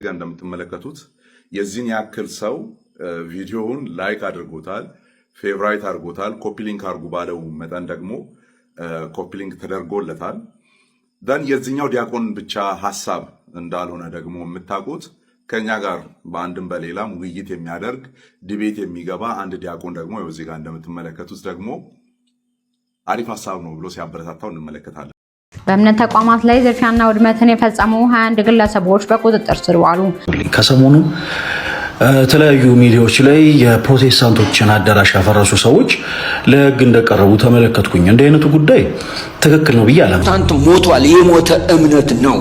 ጋር እንደምትመለከቱት የዚህን ያክል ሰው ቪዲዮውን ላይክ አድርጎታል፣ ፌቨራይት አድርጎታል። ኮፒ ሊንክ አድርጉ ባለው መጠን ደግሞ ኮፒ ሊንክ ተደርጎለታል። ደን የዚህኛው ዲያቆን ብቻ ሐሳብ እንዳልሆነ ደግሞ የምታውቁት ከኛ ጋር በአንድም በሌላም ውይይት የሚያደርግ ዲቤት የሚገባ አንድ ዲያቆን ደግሞ እዚህ ጋር እንደምትመለከቱት ደግሞ አሪፍ ሐሳብ ነው ብሎ ሲያበረታታው እንመለከታለን። በእምነት ተቋማት ላይ ዝርፊያና ውድመትን የፈጸሙ 21 ግለሰቦች በቁጥጥር ስር ዋሉ። ከሰሞኑ የተለያዩ ሚዲያዎች ላይ የፕሮቴስታንቶችን አዳራሽ ያፈረሱ ሰዎች ለሕግ እንደቀረቡ ተመለከትኩኝ። እንደ አይነቱ ጉዳይ ትክክል ነው ብዬ አላምንም። ፕሮቴስታንት ሞቷል፣ የሞተ እምነት ነው።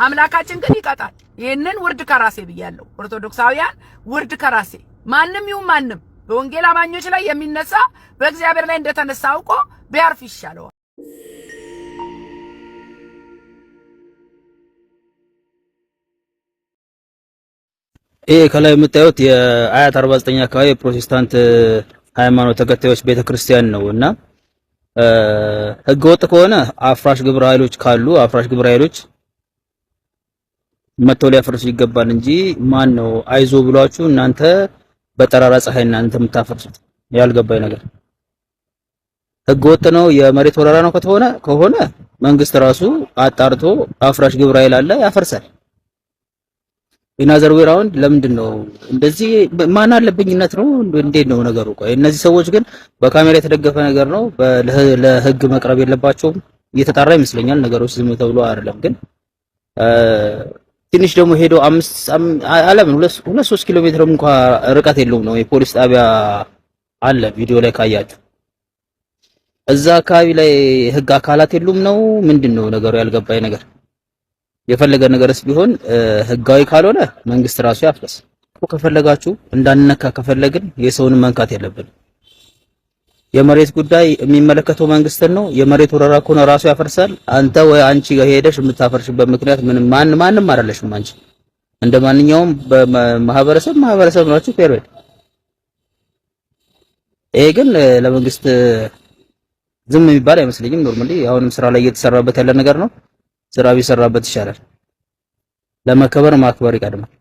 አምላካችን ግን ይቀጣል። ይህንን ውርድ ከራሴ ብያለሁ። ኦርቶዶክሳውያን ውርድ ከራሴ ማንም ይሁን ማንም በወንጌል አማኞች ላይ የሚነሳ በእግዚአብሔር ላይ እንደተነሳ አውቆ ቢያርፍ ይሻለዋል። ይሄ ከላይ የምታዩት የአያት 49 አካባቢ የፕሮቴስታንት ሃይማኖት ተከታዮች ቤተክርስቲያን ነው እና ህገወጥ ከሆነ አፍራሽ ግብረ ኃይሎች ካሉ አፍራሽ ግብረ ኃይሎች መተው ሊያፈርሱ ይገባል እንጂ ማን ነው አይዞ ብሏችሁ እናንተ በጠራራ ፀሐይ እናንተ የምታፈርሱት? ያልገባኝ ነገር ህገወጥ ነው የመሬት ወረራ ነው ከሆነ መንግስት ራሱ አጣርቶ አፍራሽ ግብረ ኃይል አለ ያፈርሳል። ኢናዘር ዌይ ራውንድ ለምንድን ነው እንደዚህ ማን አለብኝነት ነው? እንዴት ነው ነገሩ? ቆይ እነዚህ ሰዎች ግን በካሜራ የተደገፈ ነገር ነው፣ ለህግ መቅረብ የለባቸውም። እየተጣራ ይመስለኛል ነገሮች ዝም ተብሎ አይደለም። ግን ትንሽ ደግሞ ሄዶ 2-3 ኪሎ ሜትር እንኳን ርቀት የለውም ነው የፖሊስ ጣቢያ አለ። ቪዲዮ ላይ ካያችሁ እዛ አካባቢ ላይ ህግ አካላት የሉም ነው ምንድነው ነገሩ? ያልገባኝ ነገር የፈለገ ነገርስ ቢሆን ህጋዊ ካልሆነ መንግስት ራሱ ያፍርስ። ከፈለጋችሁ እንዳንነካ ከፈለግን የሰውን መንካት የለብን። የመሬት ጉዳይ የሚመለከተው መንግስትን ነው። የመሬት ወረራ ከሆነ ራሱ ያፈርሳል። አንተ ወይ አንቺ ሄደሽ የምታፈርሽበት ምክንያት ማንም አይደለሽም። አንቺ እንደ ማንኛውም ማህበረሰብ ናችሁ ፔሪድ። ይሄ ግን ለመንግስት ዝም የሚባል አይመስለኝም። ኖርማሊ አሁንም ስራ ላይ እየተሰራበት ያለ ነገር ነው። ስራ ቢሰራበት ይሻላል። ለመከበር ማክበር ይቀድማል።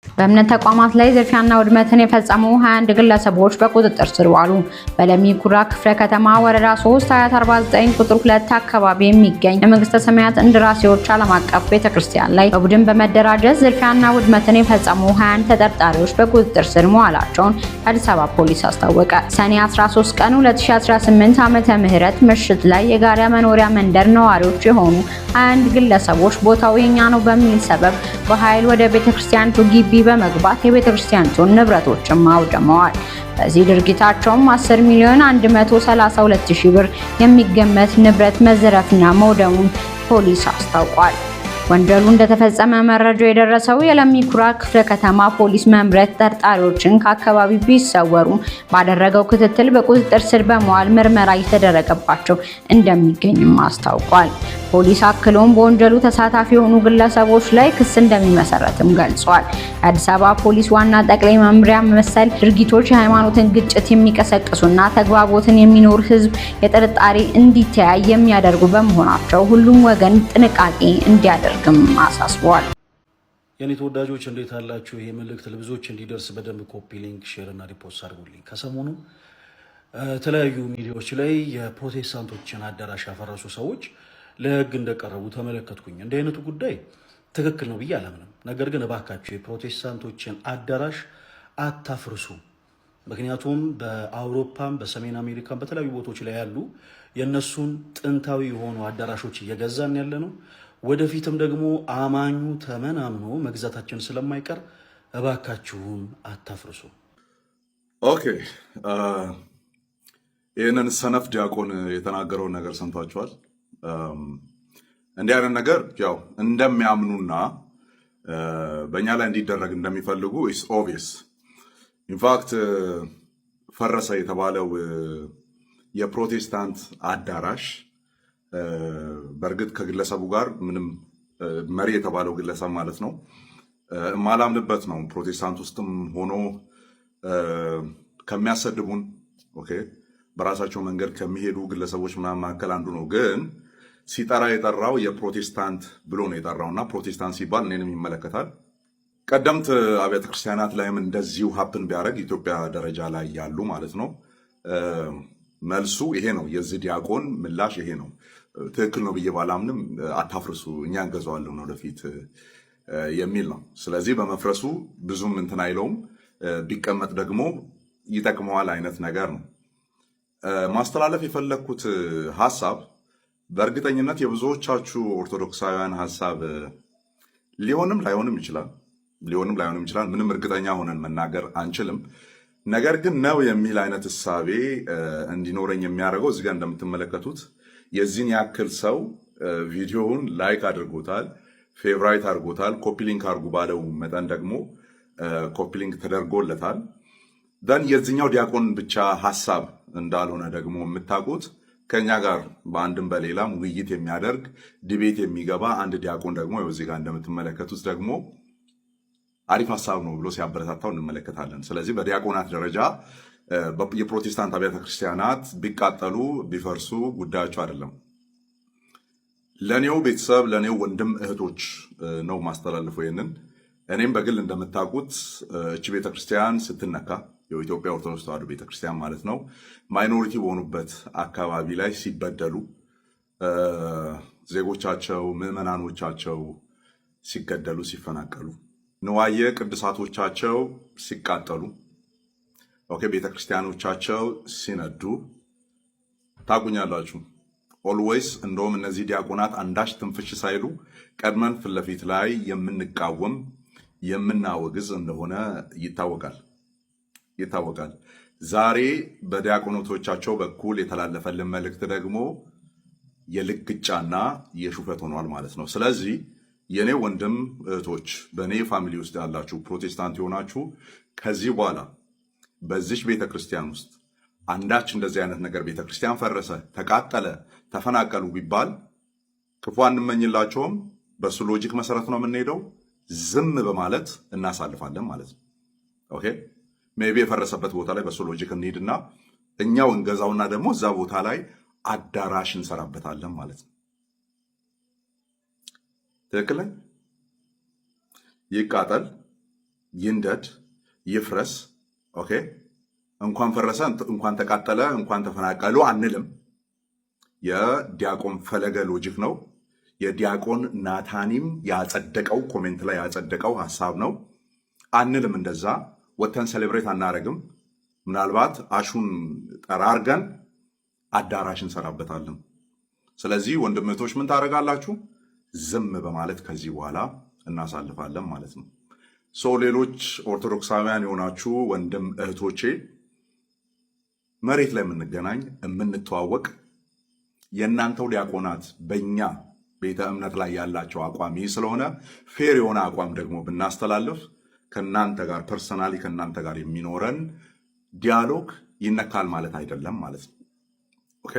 በእምነት ተቋማት ላይ ዝርፊያና ውድመትን የፈጸሙ 21 ግለሰቦች በቁጥጥር ስር ዋሉ። በለሚ ኩራ ክፍለ ከተማ ወረዳ 3 አያት 49 ቁጥር 2 አካባቢ የሚገኝ የመንግስተ ሰማያት እንደራሴዎች ዓለም አቀፍ ቤተክርስቲያን ላይ በቡድን በመደራጀት ዝርፊያና ውድመትን የፈጸሙ 21 ተጠርጣሪዎች በቁጥጥር ስር መዋላቸውን አዲስ አበባ ፖሊስ አስታወቀ። ሰኔ 13 ቀን 2018 ዓመተ ምህረት ምሽት ላይ የጋራ መኖሪያ መንደር ነዋሪዎች የሆኑ 21 ግለሰቦች ቦታው የኛ ነው በሚል ሰበብ በኃይል ወደ ቤተክርስቲያኑ ግቢ በመግባት የቤተክርስቲያኑን ንብረቶችን አውድመዋል። በዚህ ድርጊታቸውም 10,132,000 ብር የሚገመት ንብረት መዘረፍና መውደሙን ፖሊስ አስታውቋል። ወንጀሉ እንደተፈጸመ መረጃው የደረሰው የለሚ ኩራ ክፍለ ከተማ ፖሊስ መምሪያ ተጠርጣሪዎችን ከአካባቢው ቢሰወሩ ባደረገው ክትትል በቁጥጥር ስር በመዋል ምርመራ እየተደረገባቸው እንደሚገኝም አስታውቋል። ፖሊስ አክሎም በወንጀሉ ተሳታፊ የሆኑ ግለሰቦች ላይ ክስ እንደሚመሰረትም ገልጿል። የአዲስ አበባ ፖሊስ ዋና ጠቅላይ መምሪያ መሰል ድርጊቶች የሃይማኖትን ግጭት የሚቀሰቅሱና ተግባቦትን የሚኖር ህዝብ የጥርጣሬ እንዲተያይ የሚያደርጉ በመሆናቸው ሁሉም ወገን ጥንቃቄ እንዲያደርግም አሳስቧል። የኔ ተወዳጆች እንዴት አላችሁ? ይሄ መልእክት ለብዙዎች እንዲደርስ በደንብ ኮፒ ሊንክ፣ ሼር እና ሪፖስት አድርጉልኝ። ከሰሞኑ የተለያዩ ሚዲያዎች ላይ የፕሮቴስታንቶችን አዳራሽ ያፈረሱ ሰዎች ለህግ እንደቀረቡ ተመለከትኩኝ። እንደ አይነቱ ጉዳይ ትክክል ነው ብዬ አላምንም። ነገር ግን እባካችሁ የፕሮቴስታንቶችን አዳራሽ አታፍርሱ። ምክንያቱም በአውሮፓም በሰሜን አሜሪካም በተለያዩ ቦታዎች ላይ ያሉ የነሱን ጥንታዊ የሆኑ አዳራሾች እየገዛን ያለ ነው። ወደፊትም ደግሞ አማኙ ተመናምኖ መግዛታችን ስለማይቀር እባካችሁን አታፍርሱ። ኦኬ፣ ይህንን ሰነፍ ዲያቆን የተናገረውን ነገር ሰምታችኋል። እንዲህ አይነት ነገር ያው እንደሚያምኑና በእኛ ላይ እንዲደረግ እንደሚፈልጉ ኢስ ኦብቪየስ። ኢንፋክት ፈረሰ የተባለው የፕሮቴስታንት አዳራሽ በእርግጥ ከግለሰቡ ጋር ምንም መሪ የተባለው ግለሰብ ማለት ነው የማላምንበት ነው። ፕሮቴስታንት ውስጥም ሆኖ ከሚያሰድቡን በራሳቸው መንገድ ከሚሄዱ ግለሰቦች ምናምን መካከል አንዱ ነው። ግን ሲጠራ የጠራው የፕሮቴስታንት ብሎ ነው የጠራውና ፕሮቴስታንት ሲባል እኔንም ይመለከታል። ቀደምት አብያተ ክርስቲያናት ላይም እንደዚሁ ሀፕን ቢያደርግ ኢትዮጵያ ደረጃ ላይ ያሉ ማለት ነው። መልሱ ይሄ ነው። የዚህ ዲያቆን ምላሽ ይሄ ነው። ትክክል ነው ብዬ ባላምንም አታፍርሱ፣ እኛ እንገዛዋለን ወደፊት የሚል ነው። ስለዚህ በመፍረሱ ብዙም እንትን አይለውም፣ ቢቀመጥ ደግሞ ይጠቅመዋል አይነት ነገር ነው። ማስተላለፍ የፈለግኩት ሀሳብ በእርግጠኝነት የብዙዎቻችሁ ኦርቶዶክሳውያን ሀሳብ ሊሆንም ላይሆንም ይችላል። ምንም እርግጠኛ ሆነን መናገር አንችልም። ነገር ግን ነው የሚል አይነት እሳቤ እንዲኖረኝ የሚያደርገው እዚጋ እንደምትመለከቱት የዚህን ያክል ሰው ቪዲዮውን ላይክ አድርጎታል፣ ፌቨራይት አድርጎታል፣ ኮፒሊንክ አድርጉ ባለው መጠን ደግሞ ኮፒሊንክ ተደርጎለታል። ደን የዚህኛው ዲያቆን ብቻ ሀሳብ እንዳልሆነ ደግሞ የምታውቁት ከኛ ጋር በአንድም በሌላም ውይይት የሚያደርግ ዲቤት የሚገባ አንድ ዲያቆን ደግሞ እዚህ ጋር እንደምትመለከቱት ደግሞ አሪፍ ሀሳብ ነው ብሎ ሲያበረታታው እንመለከታለን። ስለዚህ በዲያቆናት ደረጃ የፕሮቴስታንት አብያተ ክርስቲያናት ቢቃጠሉ ቢፈርሱ ጉዳያቸው አይደለም። ለኔው ቤተሰብ ለኔው ወንድም እህቶች ነው ማስተላልፈው ይሄንን። እኔም በግል እንደምታውቁት እቺ ቤተክርስቲያን ስትነካ የኢትዮጵያ ኦርቶዶክስ ተዋሕዶ ቤተክርስቲያን ማለት ነው ማይኖሪቲ በሆኑበት አካባቢ ላይ ሲበደሉ ዜጎቻቸው ምዕመናኖቻቸው ሲገደሉ ሲፈናቀሉ ንዋየ ቅድሳቶቻቸው ሲቃጠሉ ቤተክርስቲያኖቻቸው ሲነዱ ታቁኛላችሁ። ኦልዌይስ እንደውም እነዚህ ዲያቆናት አንዳች ትንፍሽ ሳይሉ ቀድመን ፊት ለፊት ላይ የምንቃወም የምናወግዝ እንደሆነ ይታወቃል። ዛሬ በዲያቆናቶቻቸው በኩል የተላለፈልን መልእክት ደግሞ የልግጫና የሹፈት ሆኗል ማለት ነው። ስለዚህ የኔ ወንድም እህቶች፣ በእኔ ፋሚሊ ውስጥ ያላችሁ ፕሮቴስታንት የሆናችሁ ከዚህ በኋላ በዚች ቤተክርስቲያን ውስጥ አንዳች እንደዚህ አይነት ነገር ቤተክርስቲያን ፈረሰ፣ ተቃጠለ፣ ተፈናቀሉ ቢባል ክፉ አንመኝላቸውም። በሱ ሎጂክ መሰረት ነው የምንሄደው። ዝም በማለት እናሳልፋለን ማለት ነው። ኦኬ ሜቢ የፈረሰበት ቦታ ላይ በሱ ሎጂክ እንሂድና እኛው እንገዛውና ደግሞ እዛ ቦታ ላይ አዳራሽ እንሰራበታለን ማለት ነው። ትክክል። ይቃጠል፣ ይንደድ፣ ይፍረስ። ኦኬ እንኳን ፈረሰ፣ እንኳን ተቃጠለ፣ እንኳን ተፈናቀሉ አንልም። የዲያቆን ፈለገ ሎጂክ ነው። የዲያቆን ናታኒም ያጸደቀው ኮሜንት ላይ ያጸደቀው ሐሳብ ነው። አንልም እንደዛ ወተን ሴሌብሬት አናረግም። ምናልባት አሹን ጠራርገን አዳራሽ እንሰራበታለን። ስለዚህ ወንድምቶች ምን ታደርጋላችሁ? ዝም በማለት ከዚህ በኋላ እናሳልፋለን ማለት ነው። ሌሎች ኦርቶዶክሳውያን የሆናችሁ ወንድም እህቶቼ መሬት ላይ የምንገናኝ የምንተዋወቅ የእናንተው ዲያቆናት በእኛ ቤተ እምነት ላይ ያላቸው አቋም ይህ ስለሆነ ፌር የሆነ አቋም ደግሞ ብናስተላልፍ ከእናንተ ጋር ፐርሰናሊ ከእናንተ ጋር የሚኖረን ዲያሎግ ይነካል ማለት አይደለም ማለት ነው። ኦኬ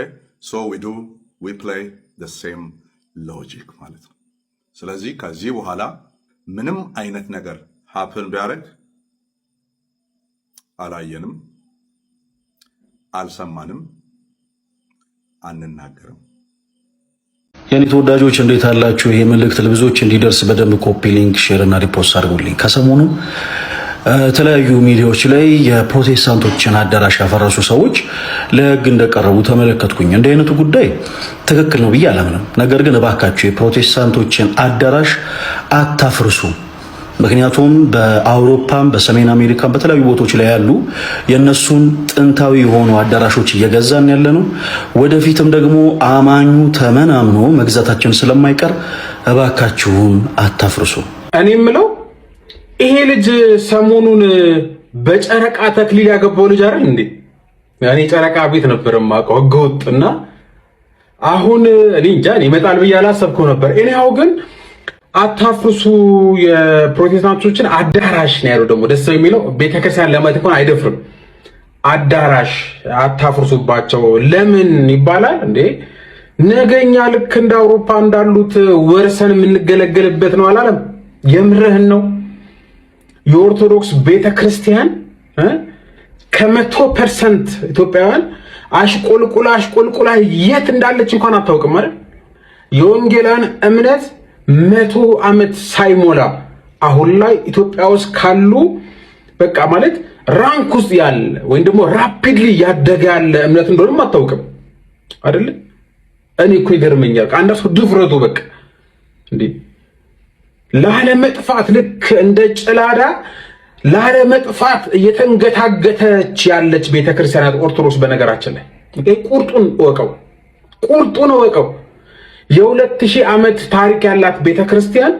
we play the same logic ማለት ነው። ስለዚህ ከዚህ በኋላ ምንም አይነት ነገር ሀፕን ቢያደርግ አላየንም፣ አልሰማንም፣ አንናገርም። የኔ ተወዳጆች እንዴት አላችሁ? ይሄ መልእክት ለብዙዎች እንዲደርስ በደንብ ኮፒ ሊንክ፣ ሼር እና ሪፖስት አድርጉልኝ። ከሰሞኑ የተለያዩ ሚዲያዎች ላይ የፕሮቴስታንቶችን አዳራሽ ያፈረሱ ሰዎች ለሕግ እንደቀረቡ ተመለከትኩኝ። እንዲህ አይነቱ ጉዳይ ትክክል ነው ብዬ አላምንም። ነገር ግን እባካችሁ የፕሮቴስታንቶችን አዳራሽ አታፍርሱ። ምክንያቱም በአውሮፓም በሰሜን አሜሪካም በተለያዩ ቦታዎች ላይ ያሉ የነሱን ጥንታዊ የሆኑ አዳራሾች እየገዛን ያለ ነው። ወደፊትም ደግሞ አማኙ ተመናምኖ መግዛታችን ስለማይቀር እባካችሁን አታፍርሱ። እኔ የምለው ይሄ ልጅ ሰሞኑን በጨረቃ ተክሊል ያገባው ልጅ አይደል እንዴ? ያኔ ጨረቃ ቤት ነበር የማውቀው ህገወጥና አሁን እኔ እንጃ ይመጣል ብዬ አላሰብኩ ነበር። እኔው ግን አታፍርሱ የፕሮቴስታንቶችን አዳራሽ ነው ያለው። ደግሞ ደስ የሚለው ቤተክርስቲያን ለማለት እንኳን አይደፍርም። አዳራሽ አታፍርሱባቸው ለምን ይባላል እንዴ? ነገኛ ልክ እንደ አውሮፓ እንዳሉት ወርሰን የምንገለገልበት ነው አላለም? የምርህን ነው? የኦርቶዶክስ ቤተክርስቲያን ከ100% ኢትዮጵያውያን አሽቆልቁላ የት እንዳለች እንኳን አታውቅም አይደል? የወንጌላን እምነት 100 ዓመት ሳይሞላ አሁን ላይ ኢትዮጵያ ውስጥ ካሉ በቃ ማለት ራንክ ውስጥ ያለ ወይም ደግሞ ራፒድሊ ያደገ ያለ እምነት እንደሆነም አታውቅም አይደል? እኔ እኮ ይገርመኛል አንድ ሰው ድፍረቱ በቃ እንዴ ላለመጥፋት ልክ እንደ ጭላዳ ላለመጥፋት እየተንገታገተች ያለች ቤተክርስቲያናት ኦርቶዶክስ። በነገራችን ላይ ቁርጡን ወቀው የ2000 ዓመት ታሪክ ያላት ቤተክርስቲያን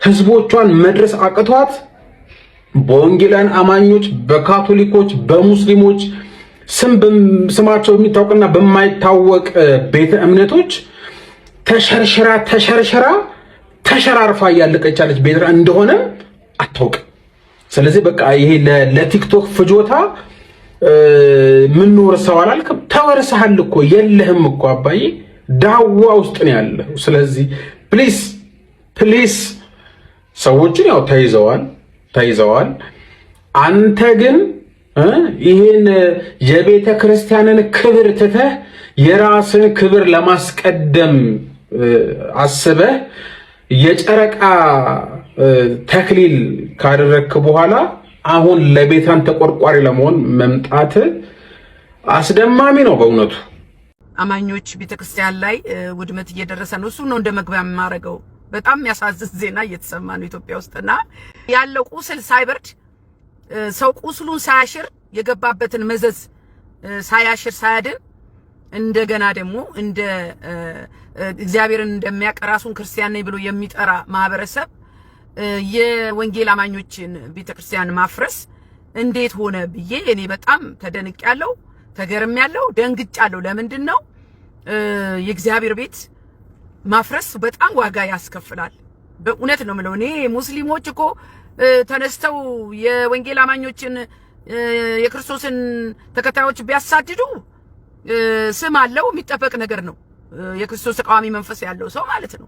ህዝቦቿን መድረስ አቅቷት በወንጌላውያን አማኞች፣ በካቶሊኮች፣ በሙስሊሞች ስማቸው የሚታወቅና በማይታወቅ ቤተ እምነቶች ተሸራርፋ ያለቀች ያለች ቤተ እንደሆነ አታውቅም። ስለዚህ በቃ ይሄ ለቲክቶክ ፍጆታ ምን ወርሰው አላልክም? ተወርሰሃል እኮ የለህም እኮ አባዬ ዳዋ ውስጥ ነው ያለው። ስለዚህ ፕሊስ ሰዎችን ያው ተይዘዋል። አንተ ግን ይሄን የቤተ ክርስቲያንን ክብር ትተህ የራስን ክብር ለማስቀደም አስበህ የጨረቃ ተክሊል ካደረክ በኋላ አሁን ለቤታን ተቆርቋሪ ለመሆን መምጣት አስደማሚ ነው በእውነቱ። አማኞች ቤተክርስቲያን ላይ ውድመት እየደረሰ ነው። እሱ ነው እንደ መግቢያ የማደርገው። በጣም የሚያሳዝን ዜና እየተሰማ ነው ኢትዮጵያ ውስጥና ያለው ቁስል ሳይበርድ ሰው ቁስሉን ሳያሽር የገባበትን መዘዝ ሳያሽር ሳያድን እንደገና ደግሞ እንደ እግዚአብሔርን እንደሚያውቅ ራሱን ክርስቲያን ነኝ ብሎ የሚጠራ ማህበረሰብ የወንጌል አማኞችን ቤተክርስቲያን ማፍረስ እንዴት ሆነ ብዬ እኔ በጣም ተደንቄያለሁ፣ ተገርሜያለሁ፣ ደንግጫለሁ። ለምንድን ነው የእግዚአብሔር ቤት ማፍረስ በጣም ዋጋ ያስከፍላል። በእውነት ነው የምለው። እኔ ሙስሊሞች እኮ ተነስተው የወንጌል አማኞችን የክርስቶስን ተከታዮች ቢያሳድዱ ስም አለው የሚጠበቅ ነገር ነው። የክርስቶስ ተቃዋሚ መንፈስ ያለው ሰው ማለት ነው።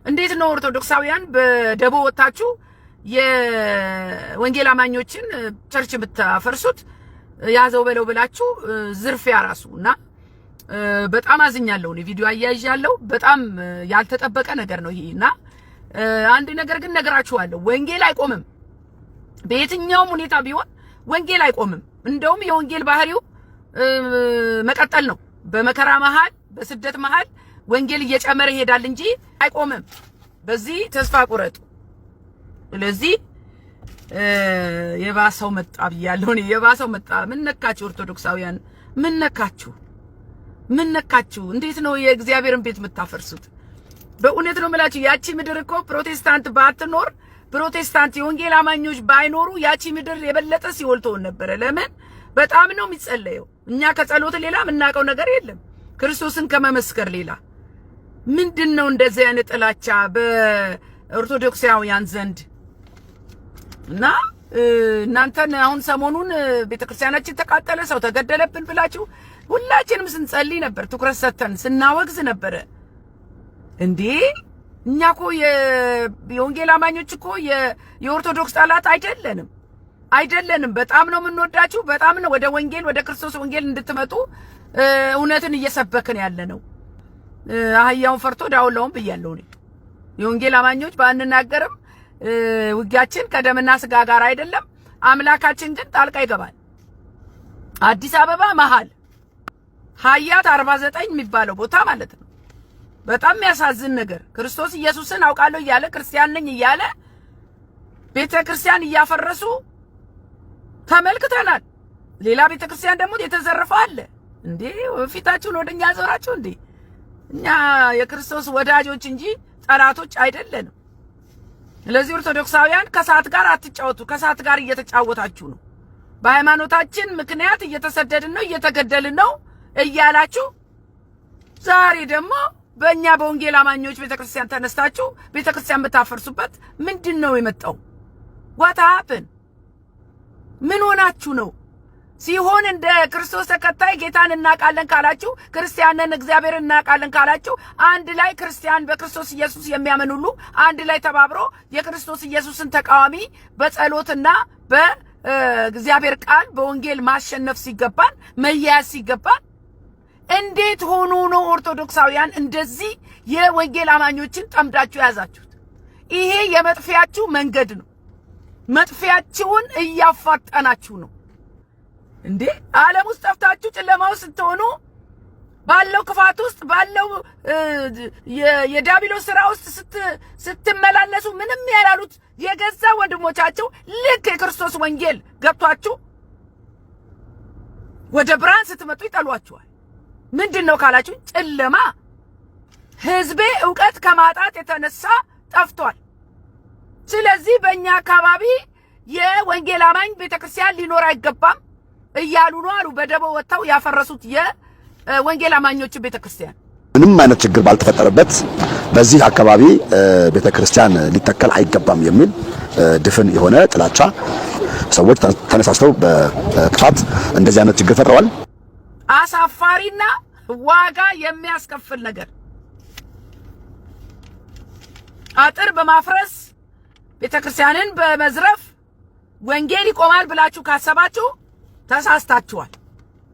እንዴት ነው ኦርቶዶክሳውያን በደቦ ወጣችሁ የወንጌል አማኞችን ቸርች ብታፈርሱት? ያዘው በለው ብላችሁ ዝርፊያ ራሱና በጣም አዝኛለሁ። እኔ ቪዲዮ አያይዣለሁ። በጣም ያልተጠበቀ ነገር ነው ይሄና አንድ ነገር ግን ነገራችኋለሁ። ወንጌል አይቆምም። በየትኛውም ሁኔታ ቢሆን ወንጌል አይቆምም። እንደውም የወንጌል ባህሪው መቀጠል ነው። በመከራ መሃል፣ በስደት መሃል ወንጌል እየጨመረ ይሄዳል እንጂ አይቆምም። በዚህ ተስፋ ቁረጡ። ስለዚህ የባሰው መጣ ብያለሁ። እኔ የባሰው መጣ። ምን ነካችሁ ኦርቶዶክሳውያን? ምን ነካችሁ? እንዴት ነው የእግዚአብሔርን ቤት የምታፈርሱት? በእውነት ነው የምላችሁ። ያቺ ምድር እኮ ፕሮቴስታንት ባትኖር፣ ፕሮቴስታንት የወንጌል አማኞች ባይኖሩ ያቺ ምድር የበለጠ ሲኦል ትሆን ነበረ። ለምን? በጣም ነው የሚጸለየው። እኛ ከጸሎት ሌላ የምናውቀው ነገር የለም ክርስቶስን ከመመስከር ሌላ። ምንድነው እንደዚህ አይነት ጥላቻ በኦርቶዶክሳውያን ዘንድ? እና እናንተን አሁን ሰሞኑን ቤተክርስቲያናችን ተቃጠለ፣ ሰው ተገደለብን ብላችሁ ሁላችንም ስንጸልይ ነበር፣ ትኩረት ሰጥተን ስናወግዝ ነበረ። እንዴ እኛ እኮ የወንጌል አማኞች እኮ የኦርቶዶክስ ጠላት አይደለንም። በጣም ነው የምንወዳችሁ። በጣም ነው ወደ ወንጌል ወደ ክርስቶስ ወንጌል እንድትመጡ እውነትን እየሰበክን ያለ ነው። አህያውን ፈርቶ ዳውላውን ብያለሁ እኔ። የወንጌል አማኞች ባንናገርም ውጊያችን ከደምና ስጋ ጋር አይደለም። አምላካችን ግን ጣልቃ ይገባል። አዲስ አበባ መሃል ሀያት 49 የሚባለው ቦታ ማለት ነው። በጣም የሚያሳዝን ነገር ክርስቶስ ኢየሱስን አውቃለሁ እያለ ክርስቲያን ነኝ እያለ ቤተክርስቲያን እያፈረሱ ተመልክተናል። ሌላ ቤተክርስቲያን ደግሞ የተዘረፈ አለ። እንዴ ፊታችሁን ወደኛ ዞራችሁ እንዴ? እኛ የክርስቶስ ወዳጆች እንጂ ጠላቶች አይደለንም። ስለዚህ ኦርቶዶክሳውያን ከሰዓት ጋር አትጫወቱ። ከሰዓት ጋር እየተጫወታችሁ ነው። በሃይማኖታችን ምክንያት እየተሰደድን ነው፣ እየተገደልን ነው እያላችሁ ዛሬ ደግሞ በእኛ በወንጌል አማኞች ቤተክርስቲያን ተነስታችሁ ቤተክርስቲያን የምታፈርሱበት ምንድን ነው የመጣው? what happened? ምን ሆናችሁ ነው? ሲሆን እንደ ክርስቶስ ተከታይ ጌታን እናውቃለን ካላችሁ፣ ክርስቲያንን እግዚአብሔርን እናውቃለን ካላችሁ፣ አንድ ላይ ክርስቲያን በክርስቶስ ኢየሱስ የሚያምን ሁሉ አንድ ላይ ተባብሮ የክርስቶስ ኢየሱስን ተቃዋሚ በጸሎትና በእግዚአብሔር ቃል በወንጌል ማሸነፍ ሲገባን፣ መያዝ ሲገባን እንዴት ሆኖ ነው ኦርቶዶክሳውያን እንደዚህ የወንጌል አማኞችን ጠምዳችሁ ያዛችሁት? ይሄ የመጥፊያችሁ መንገድ ነው። መጥፊያችሁን እያፋጠናችሁ ነው እንዴ? ዓለም ውስጥ ጠፍታችሁ ጨለማ ውስጥ ስትሆኑ ባለው ክፋት ውስጥ ባለው የዲያብሎስ ስራ ውስጥ ስትመላለሱ ምንም ያላሉት የገዛ ወንድሞቻቸው ልክ የክርስቶስ ወንጌል ገብቷችሁ ወደ ብርሃን ስትመጡ ይጠሏችኋል። ምንድነው ካላችሁ ጨለማ ህዝቤ ዕውቀት ከማጣት የተነሳ ጠፍቷል። ስለዚህ በእኛ አካባቢ የወንጌል አማኝ ቤተክርስቲያን ሊኖር አይገባም እያሉ ነው አሉ። በደቦ ወጥተው ያፈረሱት የወንጌል አማኞች ቤተክርስቲያን ምንም አይነት ችግር ባልተፈጠረበት በዚህ አካባቢ ቤተክርስቲያን ሊተከል አይገባም የሚል ድፍን የሆነ ጥላቻ ሰዎች ተነሳስተው በክፋት እንደዚህ አይነት ችግር ፈጥረዋል። አሳፋሪና ዋጋ የሚያስከፍል ነገር አጥር በማፍረስ ቤተክርስቲያንን በመዝረፍ ወንጌል ይቆማል ብላችሁ ካሰባችሁ ተሳስታችኋል።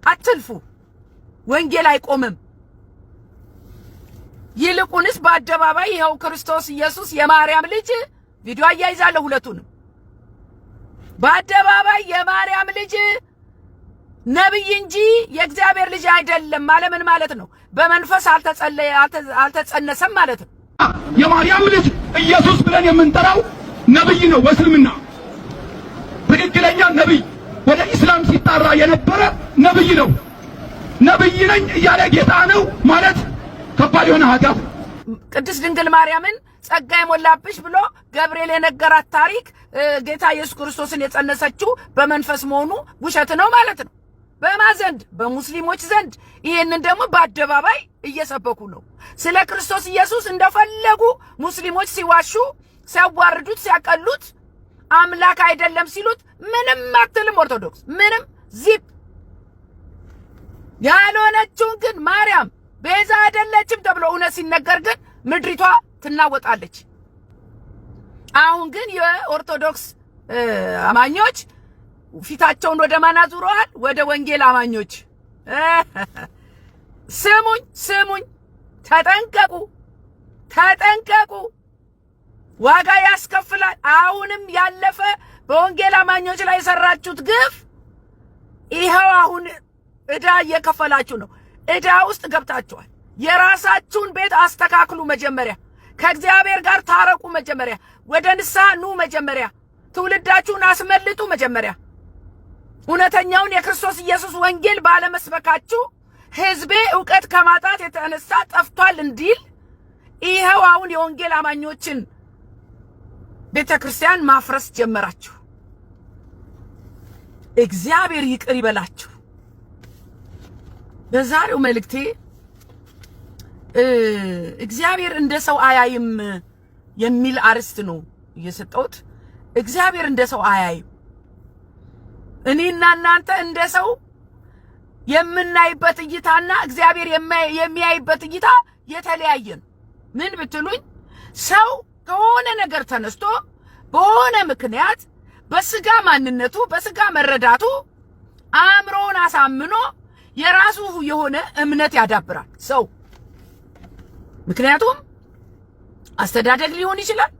አትልፉ። ወንጌል አይቆምም። ይልቁንስ በአደባባይ ይኸው ክርስቶስ ኢየሱስ የማርያም ልጅ ቪዲዮ አያይዛለሁ ሁለቱንም በአደባባይ የማርያም ልጅ ነብይ እንጂ የእግዚአብሔር ልጅ አይደለም ማለት ምን ማለት ነው? በመንፈስ አልተጸነሰም ማለት ነው። የማርያም ልጅ ኢየሱስ ብለን የምንጠራው ነብይ ነው። በእስልምና ትክክለኛ ነብይ ወደ ኢስላም ሲጣራ የነበረ ነብይ ነው። ነብይ ነኝ እያለ ጌታ ነው ማለት ከባድ የሆነ ኃጢአት። ቅድስት ድንግል ማርያምን ጸጋ የሞላብሽ ብሎ ገብርኤል የነገራት ታሪክ ጌታ ኢየሱስ ክርስቶስን የጸነሰችው በመንፈስ መሆኑ ውሸት ነው ማለት ነው። በማዘንድ በሙስሊሞች ዘንድ ይሄንን ደግሞ በአደባባይ እየሰበኩ ነው። ስለ ክርስቶስ ኢየሱስ እንደፈለጉ ሙስሊሞች ሲዋሹ፣ ሲያዋርዱት፣ ሲያቀሉት አምላክ አይደለም ሲሉት ምንም አትልም ኦርቶዶክስ ምንም ዚፕ ያልሆነችውን ግን ማርያም ቤዛ አይደለችም ተብሎ እውነት ሲነገር ግን ምድሪቷ ትናወጣለች። አሁን ግን የኦርቶዶክስ አማኞች ፊታቸውን ወደ ማን አዙረዋል? ወደ ወንጌል አማኞች። ስሙኝ፣ ተጠንቀቁ፣ ዋጋ ያስከፍላል። አሁንም ያለፈ በወንጌል አማኞች ላይ የሰራችሁት ግፍ ይኸው አሁን ዕዳ እየከፈላችሁ ነው። ዕዳ ውስጥ ገብታችኋል። የራሳችሁን ቤት አስተካክሉ። መጀመሪያ ከእግዚአብሔር ጋር ታረቁ። መጀመሪያ ወደ ንስሐ ኑ። መጀመሪያ ትውልዳችሁን አስመልጡ። መጀመሪያ እውነተኛውን የክርስቶስ ኢየሱስ ወንጌል ባለመስበካችሁ ሕዝቤ ዕውቀት ከማጣት የተነሳ ጠፍቷል እንዲል ይኸው አሁን የወንጌል አማኞችን ቤተክርስቲያን ማፍረስ ጀመራችሁ። እግዚአብሔር ይቅር ይበላችሁ። በዛሬው መልእክቴ እግዚአብሔር እንደ ሰው አያይም የሚል አርስት ነው እየሰጠሁት። እግዚአብሔር እንደ ሰው አያይም። እኔና እናንተ እንደ ሰው የምናይበት እይታና እግዚአብሔር የሚያይበት እይታ የተለያየ ነው። ምን ብትሉኝ ሰው ከሆነ ነገር ተነስቶ በሆነ ምክንያት በስጋ ማንነቱ በስጋ መረዳቱ አእምሮውን አሳምኖ የራሱ የሆነ እምነት ያዳብራል ሰው። ምክንያቱም አስተዳደግ ሊሆን ይችላል፣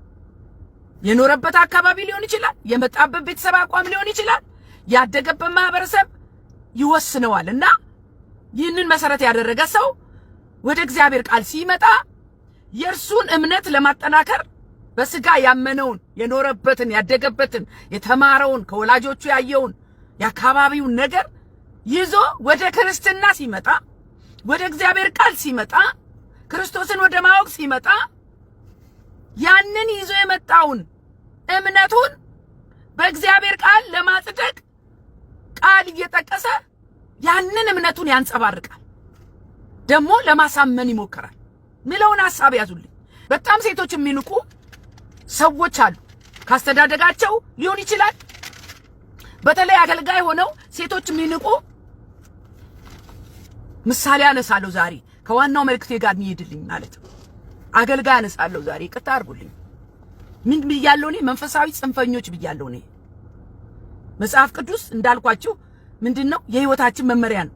የኖረበት አካባቢ ሊሆን ይችላል፣ የመጣበት ቤተሰብ አቋም ሊሆን ይችላል፣ ያደገበት ማህበረሰብ ይወስነዋል። እና ይህንን መሰረት ያደረገ ሰው ወደ እግዚአብሔር ቃል ሲመጣ የእርሱን እምነት ለማጠናከር በስጋ ያመነውን የኖረበትን ያደገበትን የተማረውን ከወላጆቹ ያየውን የአካባቢውን ነገር ይዞ ወደ ክርስትና ሲመጣ ወደ እግዚአብሔር ቃል ሲመጣ ክርስቶስን ወደ ማወቅ ሲመጣ ያንን ይዞ የመጣውን እምነቱን በእግዚአብሔር ቃል ለማጽደቅ ቃል እየጠቀሰ ያንን እምነቱን ያንጸባርቃል፣ ደግሞ ለማሳመን ይሞክራል። ምለውን ሐሳብ ያዙልኝ። በጣም ሴቶች የሚንቁ ሰዎች አሉ። ካስተዳደጋቸው ሊሆን ይችላል። በተለይ አገልጋይ ሆነው ሴቶች የሚንቁ ምሳሌ አነሳለሁ ዛሬ ከዋናው መልእክቴ ጋር የሚሄድልኝ ማለት ነው። አገልጋይ አነሳለሁ ዛሬ። ይቅርታ አድርጉልኝ። ምን ብያለሁ እኔ? መንፈሳዊ ጽንፈኞች ብያለሁ እኔ። መጽሐፍ ቅዱስ እንዳልኳችሁ ምንድነው የህይወታችን መመሪያ ነው።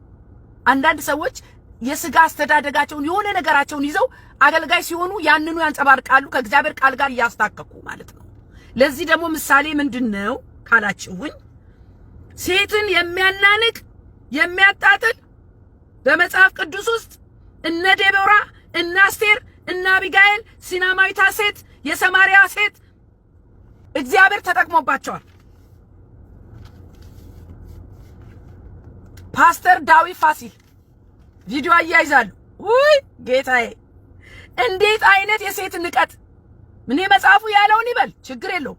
አንዳንድ ሰዎች የስጋ አስተዳደጋቸውን የሆነ ነገራቸውን ይዘው አገልጋይ ሲሆኑ ያንኑ ያንጸባርቃሉ ከእግዚአብሔር ቃል ጋር ያስታከኩ ማለት ነው። ለዚህ ደግሞ ምሳሌ ምንድነው ካላችሁኝ ሴትን የሚያናንቅ የሚያጣጥል በመጽሐፍ ቅዱስ ውስጥ እነ ዴቦራ እነ አስቴር እነ አቢጋኤል ሲናማዊቷ ሴት የሰማርያ ሴት እግዚአብሔር ተጠቅሞባቸዋል። ፓስተር ዳዊት ፋሲል ቪዲዮ አያይዛሉ። ውይ ጌታዬ እንዴት አይነት የሴት ንቀት! ምን መጽሐፉ ያለውን ይበል ችግር የለው፣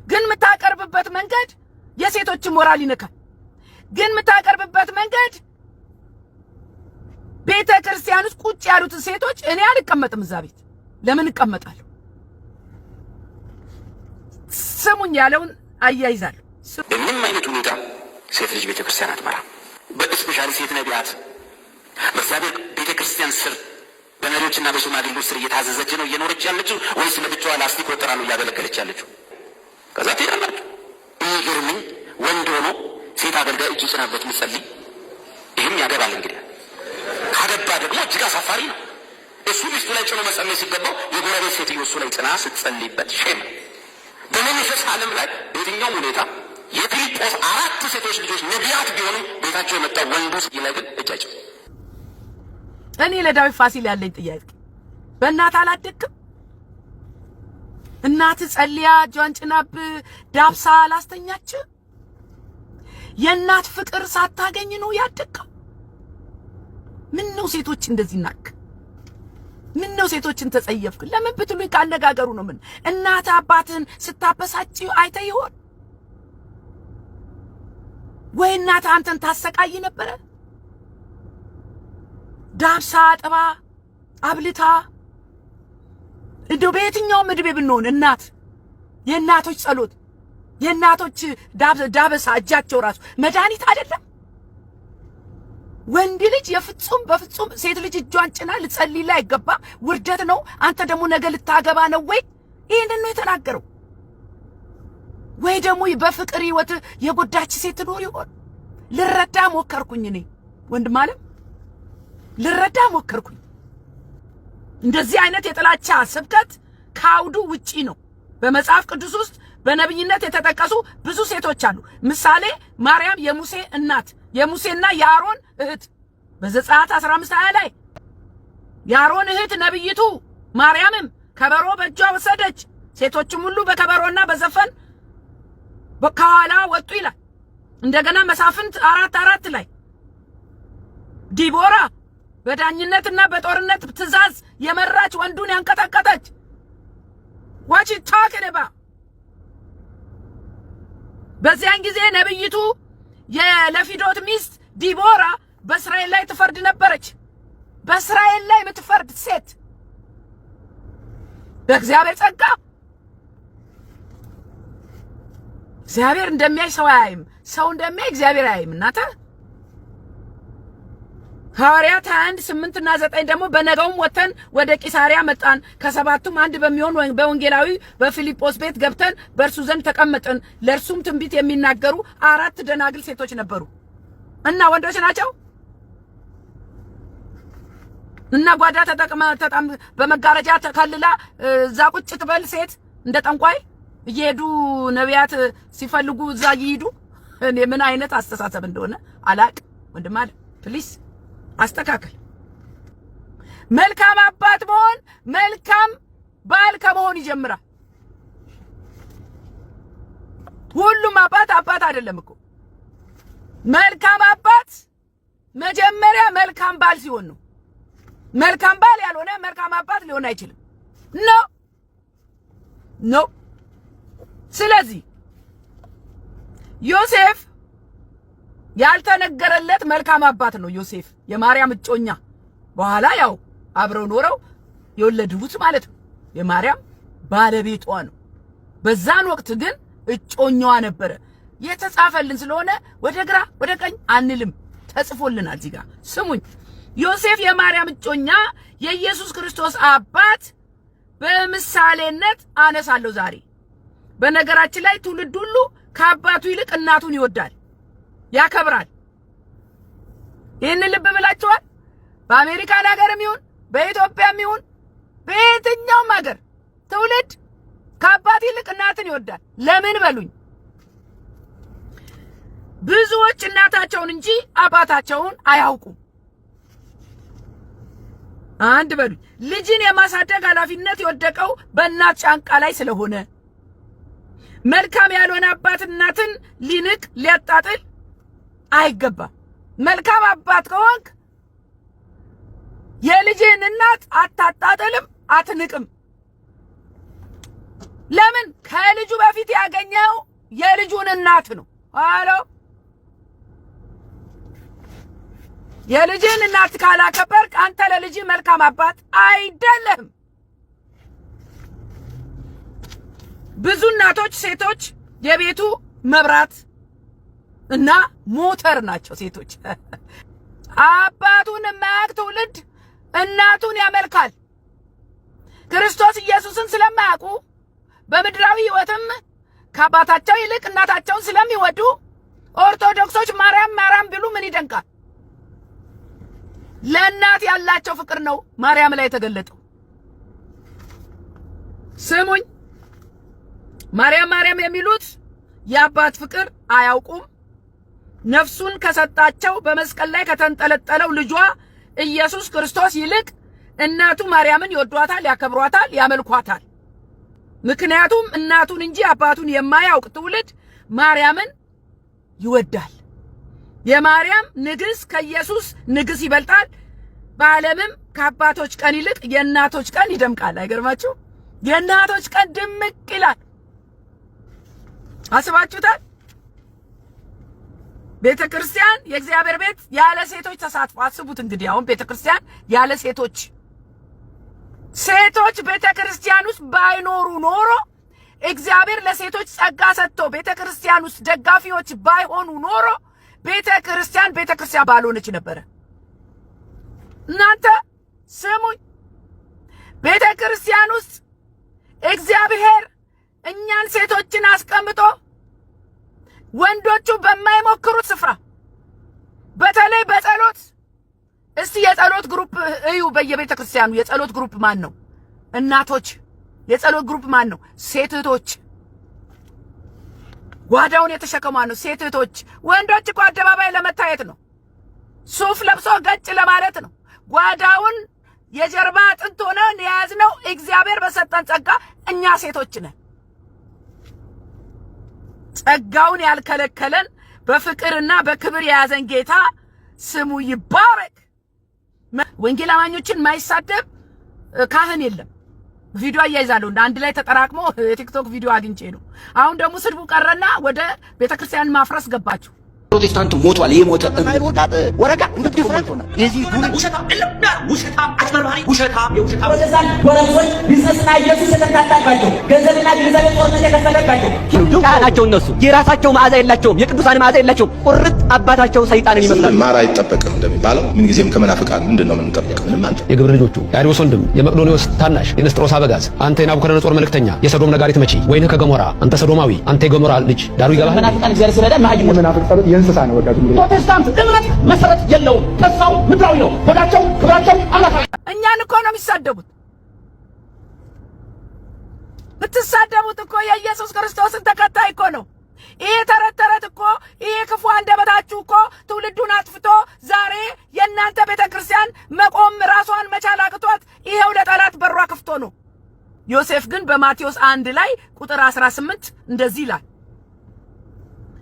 ግን የምታቀርብበት መንገድ የሴቶችን ሞራል ይነካል። ግን የምታቀርብበት መንገድ ቤተ ክርስቲያን ውስጥ ቁጭ ያሉትን ሴቶች እኔ አልቀመጥም እዛ ቤት ለምን እቀመጣለሁ? ስሙኝ ያለውን አያይዛለሁ። በምንም አይነት ሁኔታ ሴት ልጅ ቤተ ክርስቲያን አትመራ። በስፔሻሊ ሴት ነቢያት በእግዚአብሔር ቤተ ክርስቲያን ስር በመሪዎችና በሽማግሌዎች ስር እየታዘዘች ነው እየኖረች ያለችው ወይስ ለብቻዋ ላስቲክ ወጥራ ነው እያገለገለች ያለችው? ከዛ ትሄዳላችሁ። የሚገርምኝ ወንድ ሆኖ ሴት አገልጋይ እጅ ጭናበት ምጸልይ፣ ይህም ያገባል እንግዲህ። ካገባ ደግሞ እጅግ አሳፋሪ ነው። እሱ ሚስቱ ላይ ጭኖ መጸለይ ሲገባው የጎረቤት ሴትዮ እሱ ላይ ጭና ስትጸልይበት ሼም። በመንፈስ ዓለም ላይ በየትኛውም ሁኔታ የፊልጶስ 4 ሴቶች ልጆች ነቢያት ቢሆኑ ቤታቸው የመጣው ወንዱ ላይ ግን እጃቸው። እኔ ለዳዊት ፋሲል ያለኝ ጥያቄ በእናት አላደግም? እናት ጸልያ እጇን ጭናብ ዳብሳ አላስተኛች? የእናት ፍቅር ሳታገኝ ነው ያደግከው? ምን ነው ሴቶች እንደዚህ ናክ? ምን ነው ሴቶችን ተጸየፍክ? ለምን ብትሉኝ ካነጋገሩ ነው። ምን እናት አባትን ስታበሳጭ አይተ ይሆን ወይ? እናት አንተን ታሰቃይ ነበር? ዳብሳ አጥባ አብልታ እንደው በየትኛውም እድሜ ብንሆን እናት የእናቶች ጸሎት የእናቶች ዳበሳ እጃቸው ራሱ መድኃኒት አይደለም? ወንድ ልጅ በፍጹም ሴት ልጅ እጇን ጭና ልጸልይላ አይገባም፣ ውርደት ነው። አንተ ደግሞ ነገ ልታገባ ነው ወይ? ይሄንን ነው የተናገረው። ወይ ደግሞ በፍቅር ህይወት የጎዳች ሴት ትኖር ይሆን? ልረዳ ሞከርኩኝ እኔ ወንድም አለም ልረዳ ሞከርኩኝ። እንደዚህ አይነት የጥላቻ ስብከት ካውዱ ውጪ ነው። በመጽሐፍ ቅዱስ ውስጥ በነብይነት የተጠቀሱ ብዙ ሴቶች አሉ። ምሳሌ ማርያም የሙሴ እናት የሙሴና የአሮን እህት በዘጸአት 15:20 ላይ የአሮን እህት ነብይቱ ማርያምም ከበሮ በእጇ ወሰደች፣ ሴቶችም ሁሉ በከበሮና በዘፈን ከኋላ ወጡ ይላል። እንደገና መሳፍንት 4:4 ላይ ዲቦራ በዳኝነትና በጦርነት ትእዛዝ የመራች ወንዱን ያንቀጠቀጠች what you talking about? በዚያን ጊዜ ነብይቱ የለፊዶት ሚስት ዲቦራ በእስራኤል ላይ ትፈርድ ነበረች። በእስራኤል ላይ የምትፈርድ ሴት በእግዚአብሔር ጸጋ እግዚአብሔር እንደሚያይ ሰው አያይም፣ ሰው እንደሚያይ እግዚአብሔር አያይም። እናታ ሐዋርያት 21:8 እና 9 ደግሞ በነጋውም ወተን ወደ ቂሳሪያ መጣን፣ ከሰባቱም አንድ በሚሆን በወንጌላዊ በፊልጶስ ቤት ገብተን በእርሱ ዘንድ ተቀመጥን። ለእርሱም ትንቢት የሚናገሩ 4 ደናግል ሴቶች ነበሩ። እና ወንዶች ናቸው። እና ጓዳ ተጣም በመጋረጃ ተከልላ እዛ ቁጭ ትበል ሴት እንደ ጠንቋይ እየሄዱ ነቢያት ሲፈልጉ እዛ ይሄዱ። እኔ ምን አይነት አስተሳሰብ እንደሆነ አላቅ። ወንድም አለ ፕሊስ አስተካክል። መልካም አባት መሆን መልካም ባል ከመሆን ይጀምራል። ሁሉም አባት አይደለም እኮ። መልካም አባት መጀመሪያ መልካም ባል ሲሆን ነው። መልካም ባል ያልሆነ መልካም አባት ሊሆን አይችልም። ኖ ስለዚህ ዮሴፍ ያልተነገረለት መልካም አባት ነው። ዮሴፍ የማርያም እጮኛ፣ በኋላ ያው አብረው ኖረው የወለዱት ማለት ነው። የማርያም ባለቤቷ ነው። በዛን ወቅት ግን እጮኛዋ ነበረ። የተጻፈልን ስለሆነ ወደ ግራ ወደ ቀኝ አንልም፣ ተጽፎልናል እዚህ ጋር ስሙኝ። ዮሴፍ የማርያም እጮኛ የኢየሱስ ክርስቶስ አባት በምሳሌነት አነሳለሁ ዛሬ። በነገራችን ላይ ትውልድ ሁሉ ከአባቱ ይልቅ እናቱን ይወዳል፣ ያከብራል። ይህን ልብ ብላችኋል? በአሜሪካን ሀገርም ይሁን በኢትዮጵያም ይሁን በየትኛውም ሀገር ትውልድ ከአባት ይልቅ እናትን ይወዳል። ለምን በሉኝ? ብዙዎች እናታቸውን እንጂ አባታቸውን አያውቁም። አንድ በሉኝ። ልጅን የማሳደግ ኃላፊነት የወደቀው በእናት ጫንቃ ላይ ስለሆነ መልካም ያልሆነ አባት እናትን ሊንቅ ሊያጣጥል አይገባም። መልካም አባት ከሆንክ የልጅህን እናት አታጣጥልም፣ አትንቅም። ለምን? ከልጁ በፊት ያገኘው የልጁን እናት ነው። አሎ የልጅህን እናት ካላከበርክ አንተ ለልጅ መልካም አባት አይደለም። ብዙ እናቶች ሴቶች የቤቱ መብራት እና ሞተር ናቸው። ሴቶች አባቱን የማያውቅ ትውልድ እናቱን ያመልካል። ክርስቶስ ኢየሱስን ስለማያውቁ በምድራዊ ሕይወትም ከአባታቸው ይልቅ እናታቸውን ስለሚወዱ ኦርቶዶክሶች ማርያም ማርያም ቢሉ ምን ይደንቃል? ለእናት ያላቸው ፍቅር ነው ማርያም ላይ የተገለጠው። ስሙኝ፣ ማርያም ማርያም የሚሉት የአባት ፍቅር አያውቁም። ነፍሱን ከሰጣቸው በመስቀል ላይ ከተንጠለጠለው ልጇ ኢየሱስ ክርስቶስ ይልቅ እናቱ ማርያምን ይወዷታል፣ ያከብሯታል፣ ያመልኳታል። ምክንያቱም እናቱን እንጂ አባቱን የማያውቅ ትውልድ ማርያምን ይወዳል። የማርያም ንግስ ከኢየሱስ ንግስ ይበልጣል። በዓለምም ከአባቶች ቀን ይልቅ የእናቶች ቀን ይደምቃል። አይገርማችሁ? የእናቶች ቀን ድምቅ ይላል። አስባችሁታል? ቤተክርስቲያን የእግዚአብሔር ቤት ያለ ሴቶች ተሳትፎ አስቡት። እንግዲህ አሁን ቤተክርስቲያን ያለ ሴቶች ቤተክርስቲያን ውስጥ ባይኖሩ ኖሮ እግዚአብሔር ለሴቶች ጸጋ ሰጥቶ ቤተክርስቲያን ውስጥ ደጋፊዎች ባይሆኑ ኖሮ ቤተክርስቲያን ባልሆነች ነበረ። እናንተ ስሙኝ፣ ቤተክርስቲያን ውስጥ እግዚአብሔር እኛን ሴቶችን አስቀምጦ ወንዶቹ በማይሞክሩት ስፍራ በተለይ በጸሎት እስቲ የጸሎት ግሩፕ እዩ። በየቤተክርስቲያኑ የጸሎት ግሩፕ ማን ነው? እናቶች። የጸሎት ግሩፕ ማን ነው? ሴት እህቶች። ጓዳውን የተሸከሙ ማን ነው? ሴት እህቶች። ወንዶች እኮ አደባባይ ለመታየት ነው። ሱፍ ለብሶ ገጭ ለማለት ነው። ጓዳውን የጀርባ አጥንት ሆነን የያዝነው እግዚአብሔር በሰጠን ጸጋ እኛ ሴቶች ነን። ጸጋውን ያልከለከለን በፍቅርና በክብር የያዘን ጌታ ስሙ ይባረክ። ወንጌል አማኞችን ማይሳደብ ካህን የለም። ቪዲዮ አያይዛለሁ አንድ ላይ ተጠራቅሞ የቲክቶክ ቪዲዮ አግኝቼ ነው። አሁን ደግሞ ስድቡ ቀረና ወደ ቤተክርስቲያን ማፍረስ ገባችሁ። ፕሮቴስታንቱ ሞቷል። የሞተ ማይሮጣት ወረጋ እንድትደፉ ነው። የዚህ ውሸታም አጭበርባሪ ውሸታም ፕሮቴስታንት ጎረምሶች ቢዝነስና ኢየሱስ የተካታባቸው ገንዘብና ግንዘብ ጦርነት የተከፈለባቸው ናቸው። እነሱ የራሳቸው መዓዛ የላቸውም፣ የቅዱሳን መዓዛ የላቸውም። ቁርጥ አባታቸው ሰይጣንን ይመስላል። ማር አይጠበቅም እንደሚባለው ምንጊዜም ከመናፍቃን ምንድነው የምንጠብቀው? ምንም አንተ የግብር ልጆቹ የአሪዎስ ወንድም የመቅዶኒዎስ ታናሽ የንስጥሮስ አበጋዝ አንተ የናቡከደነጾር መልእክተኛ የሰዶም ነጋሪት መቺ ወይንህ ከገሞራ አንተ ሰዶማዊ አንተ የገሞራ ልጅ ዳሩ ይገባል። መናፍቃን እግዚአብሔር ሲረዳ ማጅ መናፍቅ ጸሎት የእንስሳ ነው። ወዳጅ ፕሮቴስታንት እምነት መሰረት የለውም። ተስፋው ምድራዊ ነው። ሆዳቸው ክብራቸው አላፋ እኛን እኮ ነው የሚሳደቡት። ብትሳደቡት እኮ የኢየሱስ ክርስቶስን ተከታይ እኮ ነው። ይሄ ተረት እኮ ይሄ ክፉ አንደበታችሁ እኮ ትውልዱን አጥፍቶ ዛሬ የእናንተ ቤተክርስቲያን መቆም ራሷን መቻል አቅቷት ይሄው ለጠላት በሯ ክፍቶ ነው። ዮሴፍ ግን በማቴዎስ 1 ላይ ቁጥር 18 እንደዚህ ይላል፣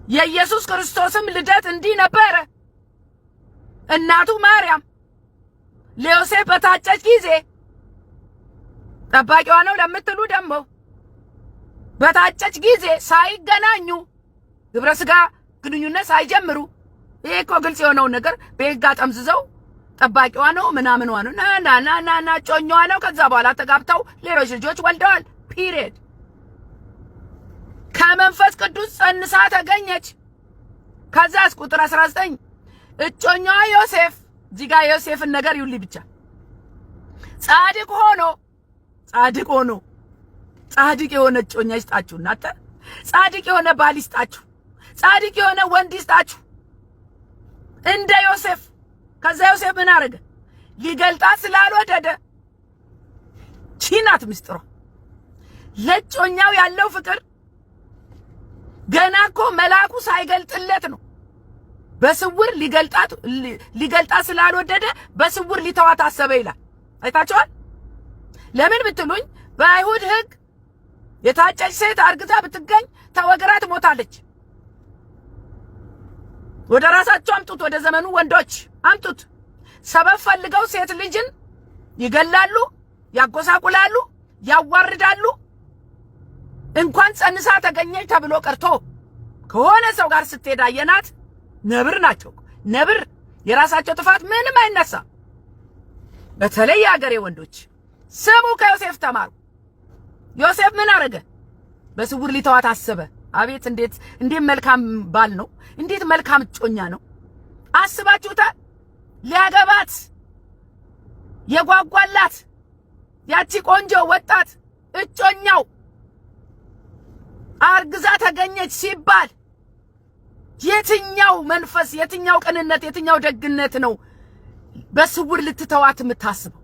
የኢየሱስ ክርስቶስም ልደት እንዲህ ነበረ። እናቱ ማርያም ለዮሴፍ በታጨች ጊዜ ጠባቂዋ ነው ለምትሉ ደግሞ በታጨች ጊዜ ሳይገናኙ ግብረ ስጋ ግንኙነት ሳይጀምሩ ይሄ እኮ ግልጽ የሆነውን ነገር በሕግ ጠምዝዘው ጠባቂዋ ነው ምናምንዋ ነው ና ጮኛዋ ነው። ከዛ በኋላ ተጋብተው ሌሎች ልጆች ወልደዋል። ፒሪየድ። ከመንፈስ ቅዱስ ጸንሳ ተገኘች። ከዛስ ቁጥር 19 እጮኛዋ ዮሴፍ እዚህ ጋር ዮሴፍን ነገር ይውልይ ብቻ ጻድቅ ሆኖ ጻድቅ የሆነ እጮኛ ይስጣችሁ። እናንተ ጻድቅ የሆነ ባል ይስጣችሁ። ጻድቅ የሆነ ወንድ ይስጣችሁ እንደ ዮሴፍ። ከዛ ዮሴፍ ምን አረገ? ሊገልጣት ስላልወደደ ቺናት ምስጥሯ ለጮኛው ያለው ፍቅር ገና እኮ መልአኩ ሳይገልጥለት ነው በስውር ሊገልጣት ስላልወደደ በስውር ሊተዋት አሰበ ይላል። አይታችኋል? ለምን ብትሉኝ በአይሁድ ሕግ የታጨች ሴት አርግዛ ብትገኝ ተወግራ ትሞታለች። ወደ ራሳቸው አምጡት፣ ወደ ዘመኑ ወንዶች አምጡት። ሰበብ ፈልገው ሴት ልጅን ይገላሉ፣ ያጎሳቁላሉ፣ ያዋርዳሉ። እንኳን ጸንሳ ተገኘች ተብሎ ቀርቶ ከሆነ ሰው ጋር ስትሄድ አየናት። ነብር ናቸው። ነብር የራሳቸው ጥፋት ምንም አይነሳ። በተለይ የአገሬ ወንዶች ስሙ፣ ከዮሴፍ ተማሩ። ዮሴፍ ምን አረገ? በስውር ሊተዋት አሰበ። አቤት እንዴት መልካም ባል ነው! እንዴት መልካም እጮኛ ነው! አስባችሁታል? ሊያገባት የጓጓላት ያቺ ቆንጆ ወጣት እጮኛው አርግዛ ተገኘች ሲባል የትኛው መንፈስ፣ የትኛው ቅንነት፣ የትኛው ደግነት ነው በስውር ልትተዋት የምታስበው?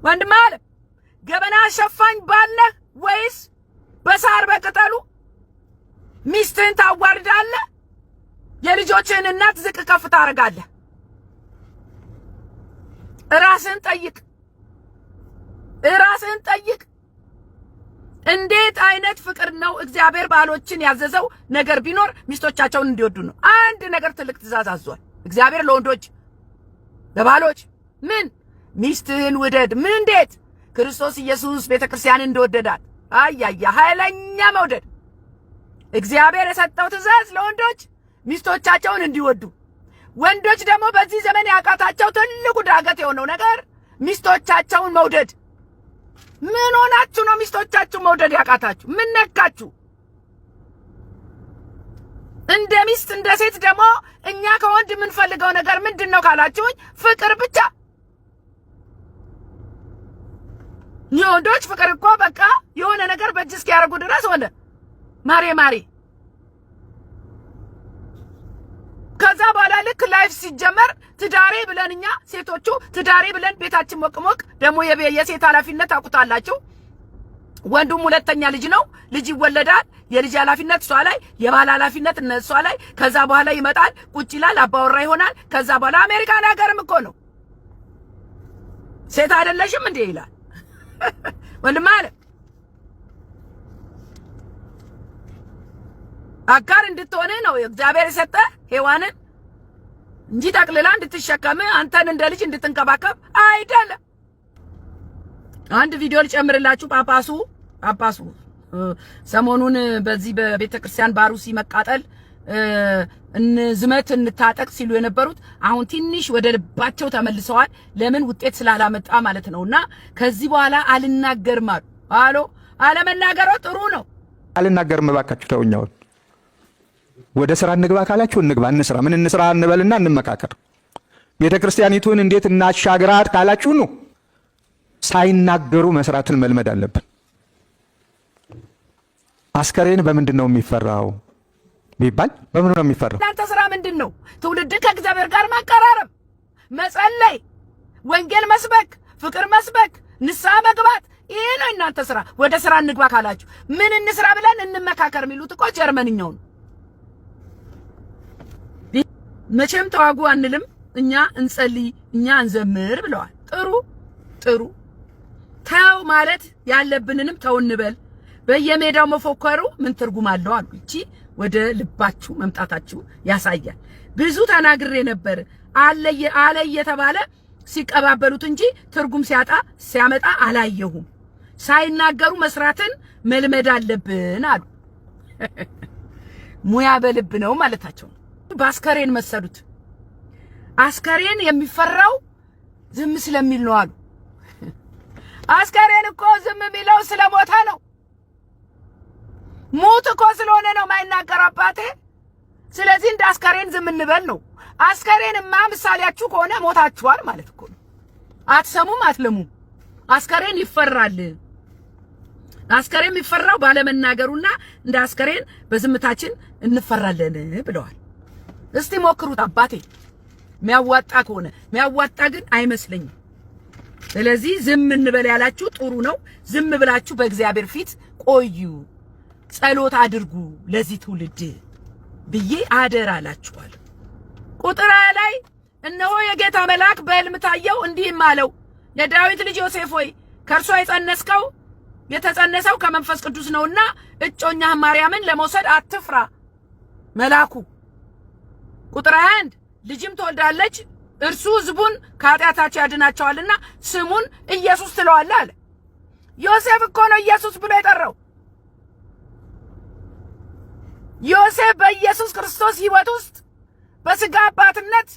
ወንድም አለ ገበና ሸፋኝ ባልነህ ወይስ በሳር በቅጠሉ ሚስትህን ታዋርዳለህ? የልጆችህን እናት ዝቅ ከፍ ታደርጋለህ? ራስህን ጠይቅ፣ ራስህን ጠይቅ። እንዴት አይነት ፍቅር ነው? እግዚአብሔር ባሎችን ያዘዘው ነገር ቢኖር ሚስቶቻቸውን እንዲወዱ ነው። አንድ ነገር ትልቅ ትእዛዝ አዟል እግዚአብሔር ለወንዶች ለባሎች። ምን? ሚስትህን ውደድ። ምን? እንዴት? ክርስቶስ ኢየሱስ ቤተክርስቲያንን እንደወደዳት። አያያ ኃይለኛ መውደድ። እግዚአብሔር የሰጠው ትእዛዝ ለወንዶች ሚስቶቻቸውን እንዲወዱ። ወንዶች ደግሞ በዚህ ዘመን ያቃታቸው ትልቁ ዳገት የሆነው ነገር ሚስቶቻቸውን መውደድ። ምን ሆናችሁ ነው ሚስቶቻችሁ መውደድ ያቃታችሁ? ምን ነካችሁ? እንደ ሚስት እንደ ሴት ደግሞ እኛ ከወንድ የምንፈልገው ነገር ምንድነው ካላችሁኝ፣ ፍቅር ብቻ። የወንዶች ፍቅር እኮ በቃ የሆነ ነገር በእጅ እስኪያደርጉ ድረስ ሆነ ማሬ ማሬ። ከዛ በኋላ ልክ ላይፍ ሲጀመር ትዳሬ ብለን እኛ ሴቶቹ ትዳሬ ብለን ቤታችን ሞቅሞቅ። ደግሞ የሴት ኃላፊነት ታውቁታላችሁ። ወንዱም ሁለተኛ ልጅ ነው፣ ልጅ ይወለዳል። የልጅ ኃላፊነት እሷ ላይ፣ የባል ኃላፊነት እሷ ላይ። ከዛ በኋላ ይመጣል፣ ቁጭ ይላል፣ አባወራ ይሆናል። ከዛ በኋላ አሜሪካን ሀገርም እኮ ነው ሴት አይደለሽም እንዴ ይላል ወንድም አለ። አጋር እንድትሆነ ነው እግዚአብሔር የሰጠ ሔዋንን እንጂ ጠቅልላ እንድትሸከም አንተን እንደ ልጅ እንድትንከባከብ አይደለም። አንድ ቪዲዮ ልጨምርላችሁ። ጳጳሱ ሰሞኑን በዚህ በቤተ ክርስቲያን ባሩሲ መቃጠል ዝመት እንታጠቅ ሲሉ የነበሩት አሁን ትንሽ ወደ ልባቸው ተመልሰዋል። ለምን? ውጤት ስላላመጣ ማለት ነውና ከዚህ በኋላ አልናገርም አሉ። አለመናገሩ ጥሩ ነው። አልናገርም እባካችሁ ተውኛው። ወደ ስራ እንግባ ካላችሁ እንግባ፣ እንስራ። ምን እንስራ እንበልና እንመካከር። ቤተ ክርስቲያኒቱን እንዴት እናሻግራት ካላችሁ ነው። ሳይናገሩ መስራትን መልመድ አለብን። አስከሬን በምንድን ነው የሚፈራው ቢባል በምን ነው የሚፈራው? እናንተ ስራ ምንድን ነው? ትውልድ ከእግዚአብሔር ጋር ማቀራረብ፣ መጸለይ፣ ወንጌል መስበክ፣ ፍቅር መስበክ፣ ንስሐ መግባት። ይሄ ነው እናንተ ስራ። ወደ ስራ እንግባ ካላችሁ ምን እንስራ ብለን እንመካከር የሚሉት እኮ ጀርመንኛው ነው። መቼም ተዋጉ አንልም፣ እኛ እንጸልይ፣ እኛ እንዘምር ብለዋል። ጥሩ ተው ማለት ያለብንንም ተው እንበል። በየሜዳው መፎከሩ ምን ትርጉም አለው አሉ። እቺ ወደ ልባችሁ መምጣታችሁ ያሳያል። ብዙ ተናግሬ ነበር አለ እየተባለ ሲቀባበሉት እንጂ ትርጉም ሲያመጣ አላየሁም። ሳይናገሩ መስራትን መልመድ አለብን አሉ። ሙያ በልብ ነው ማለታቸው ነው። በአስከሬን መሰሉት። አስከሬን የሚፈራው ዝም ስለሚል ነው አሉ። አስከሬን እኮ ዝም የሚለው ስለሞተ ነው። ሞት እኮ ስለሆነ ነው ማይናገር አባቴ። ስለዚህ እንደ አስከሬን ዝም እንበል ነው። አስከሬንማ ምሳሌያችሁ ከሆነ ሞታችኋል ማለት እኮ ነው። አትሰሙም፣ አትለሙም። አስከሬን ይፈራል። አስከሬን የሚፈራው ባለመናገሩና እንደ አስከሬን በዝምታችን እንፈራለን ብለዋል። እስቲ ሞክሩት አባቴ። የሚያዋጣ ከሆነ የሚያዋጣ ግን አይመስለኝም። ስለዚህ ዝም እንበል ያላችሁ ጥሩ ነው። ዝም ብላችሁ በእግዚአብሔር ፊት ቆዩ፣ ጸሎት አድርጉ ለዚህ ትውልድ ብዬ አደራ አላችኋለሁ። ቁጥር 20 ላይ እነሆ የጌታ መልአክ በሕልም ታየው፣ እንዲህም አለው የዳዊት ልጅ ዮሴፍ ሆይ ከእርሷ የተጸነሰው ከመንፈስ ቅዱስ ነውና እጮኛህ ማርያምን ለመውሰድ አትፍራ። መልአኩ ቁጥር 21 ልጅም ትወልዳለች፣ እርሱ ሕዝቡን ከኃጢአታቸው ያድናቸዋልና ስሙን ኢየሱስ ትለዋለህ አለ። ዮሴፍ እኮ ነው ኢየሱስ ብሎ የጠራው። ዮሴፍ በኢየሱስ ክርስቶስ ሕይወት ውስጥ በስጋ አባትነት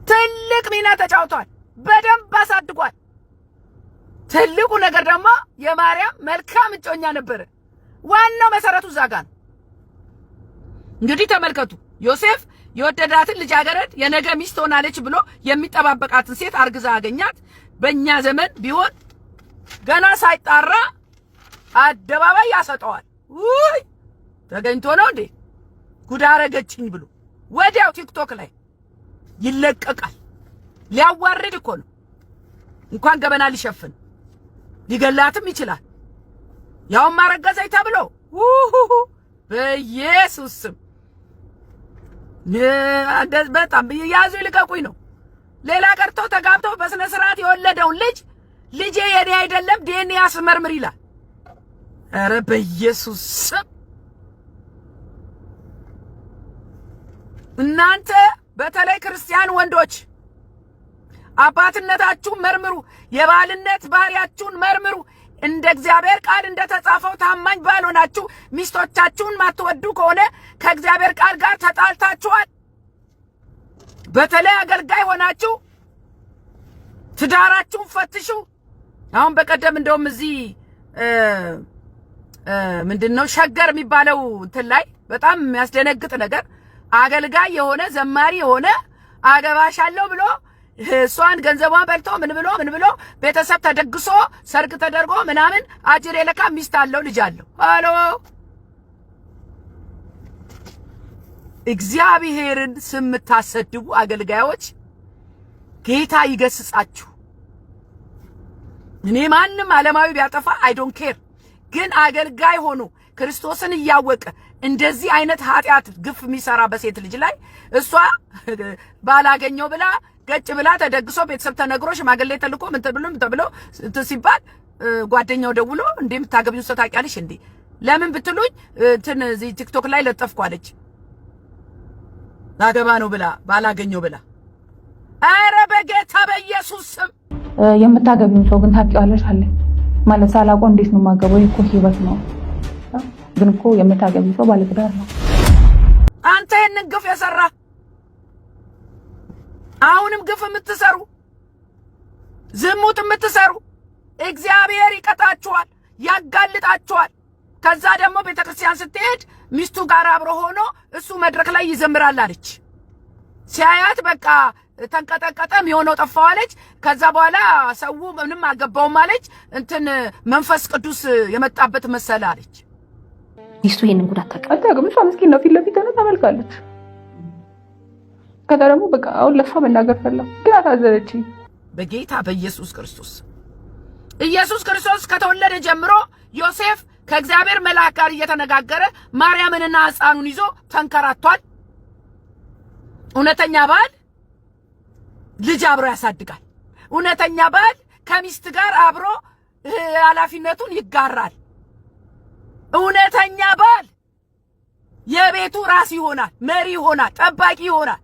ትልቅ ሚና ተጫውቷል። በደንብ አሳድጓል። ትልቁ ነገር ደግሞ የማርያም መልካም እጮኛ ነበረ። ዋናው መሰረቱ እዛ ጋር ነው። እንግዲህ ተመልከቱ፣ ዮሴፍ የወደዳትን ልጃገረድ የነገ ሚስት ሆናለች ብሎ የሚጠባበቃትን ሴት አርግዛ አገኛት። በእኛ ዘመን ቢሆን ገና ሳይጣራ አደባባይ ያሰጠዋል። ውይ ተገኝቶ ነው እንዴ ጉድ አረገችኝ ብሎ ወዲያው ቲክቶክ ላይ ይለቀቃል። ሊያዋርድ እኮ ነው። እንኳን ገበና ሊሸፍን ሊገላትም ይችላል። ያውም ማረገዘኝ ተብሎ በኢየሱስ ስም በጣም ያዙ ይልቀቁኝ ነው። ሌላ ቀርቶ ተጋብተው በስነ ስርዓት የወለደውን ልጄ የኔ አይደለም ዲኤንኤ አስመርምር ይላል። ኧረ በኢየሱስ ስም እናንተ በተለይ ክርስቲያን ወንዶች አባትነታችሁን መርምሩ፣ የባልነት ባህሪያችሁን መርምሩ። እንደ እግዚአብሔር ቃል እንደተጻፈው ታማኝ ባልሆናችሁ ሚስቶቻችሁን ማትወዱ ከሆነ ከእግዚአብሔር ቃል ጋር ተጣልታችኋል። በተለይ አገልጋይ ሆናችሁ ትዳራችሁን ፈትሹ። አሁን በቀደም እንደውም እዚህ ምንድነው ሸገር የሚባለው እንትን ላይ በጣም የሚያስደነግጥ ነገር አገልጋይ የሆነ ዘማሪ የሆነ አገባሻለሁ ብሎ እሷን ገንዘቧን በልቶ ምን ብሎ ቤተሰብ ተደግሶ ሰርግ ተደርጎ ምናምን አጅሬ ለካ ሚስት አለው ልጅ አለው። ሃሎ እግዚአብሔርን ስም ታሰድቡ አገልጋዮች ጌታ ይገስጻችሁ። እኔ ማንም ዓለማዊ ቢያጠፋ አይ ዶንት ኬር፣ ግን አገልጋይ ሆኖ ክርስቶስን እያወቀ እንደዚህ አይነት ኃጢአት ግፍ የሚሰራ በሴት ልጅ ላይ እሷ ባላገኘው ብላ ገጭ ብላ ተደግሶ ቤተሰብ ተነግሮ ሽማግሌ ተልኮ ምን ተብሎ ሲባል ጓደኛው ደውሎ እንዴ የምታገቢው ሰው ታውቂያለሽ እንዴ ለምን ብትሉኝ እንትን እዚህ ቲክቶክ ላይ ለጠፍኳለች ላገባ ነው ብላ ባላገኘው ብላ። ኧረ በጌታ በኢየሱስ ስም የምታገቢው ሰው ግን ታውቂዋለሽ አለ ማለት ሳላውቀው እንዴት ነው የማገባው? እኮ ህይወት ነው። ግን እኮ የምታገቢው ሰው ባለትዳር ነው። አንተ ይሄንን ግፍ የሰራ አሁንም ግፍ የምትሰሩ ዝሙት የምትሰሩ እግዚአብሔር ይቀጣችኋል፣ ያጋልጣችኋል። ከዛ ደግሞ ቤተክርስቲያን ስትሄድ ሚስቱ ጋር አብሮ ሆኖ እሱ መድረክ ላይ ይዘምራል አለች። ሲያያት በቃ ተንቀጠቀጠ፣ የሚሆነው ጠፋው አለች። ከዛ በኋላ ሰው ምንም አልገባውም አለች። እንትን መንፈስ ቅዱስ የመጣበት መሰለ አለች። ሚስቱ ይሄንን ጉድ አታውቅም። እሷ ምስኪን ነው፣ ፊት ለፊት ሆነ ተመልካለች። ከዛ ደግሞ በቃ አሁን ለሷ መናገር ፈለኩ፣ ግን አታዘነችኝ። በጌታ በኢየሱስ ክርስቶስ ኢየሱስ ክርስቶስ ከተወለደ ጀምሮ ዮሴፍ ከእግዚአብሔር መልአክ ጋር እየተነጋገረ ማርያምንና ሕፃኑን ይዞ ተንከራቷል። እውነተኛ ባል ልጅ አብሮ ያሳድጋል። እውነተኛ ባል ከሚስት ጋር አብሮ ኃላፊነቱን ይጋራል። እውነተኛ ባል የቤቱ ራስ ይሆናል፣ መሪ ይሆናል፣ ጠባቂ ይሆናል።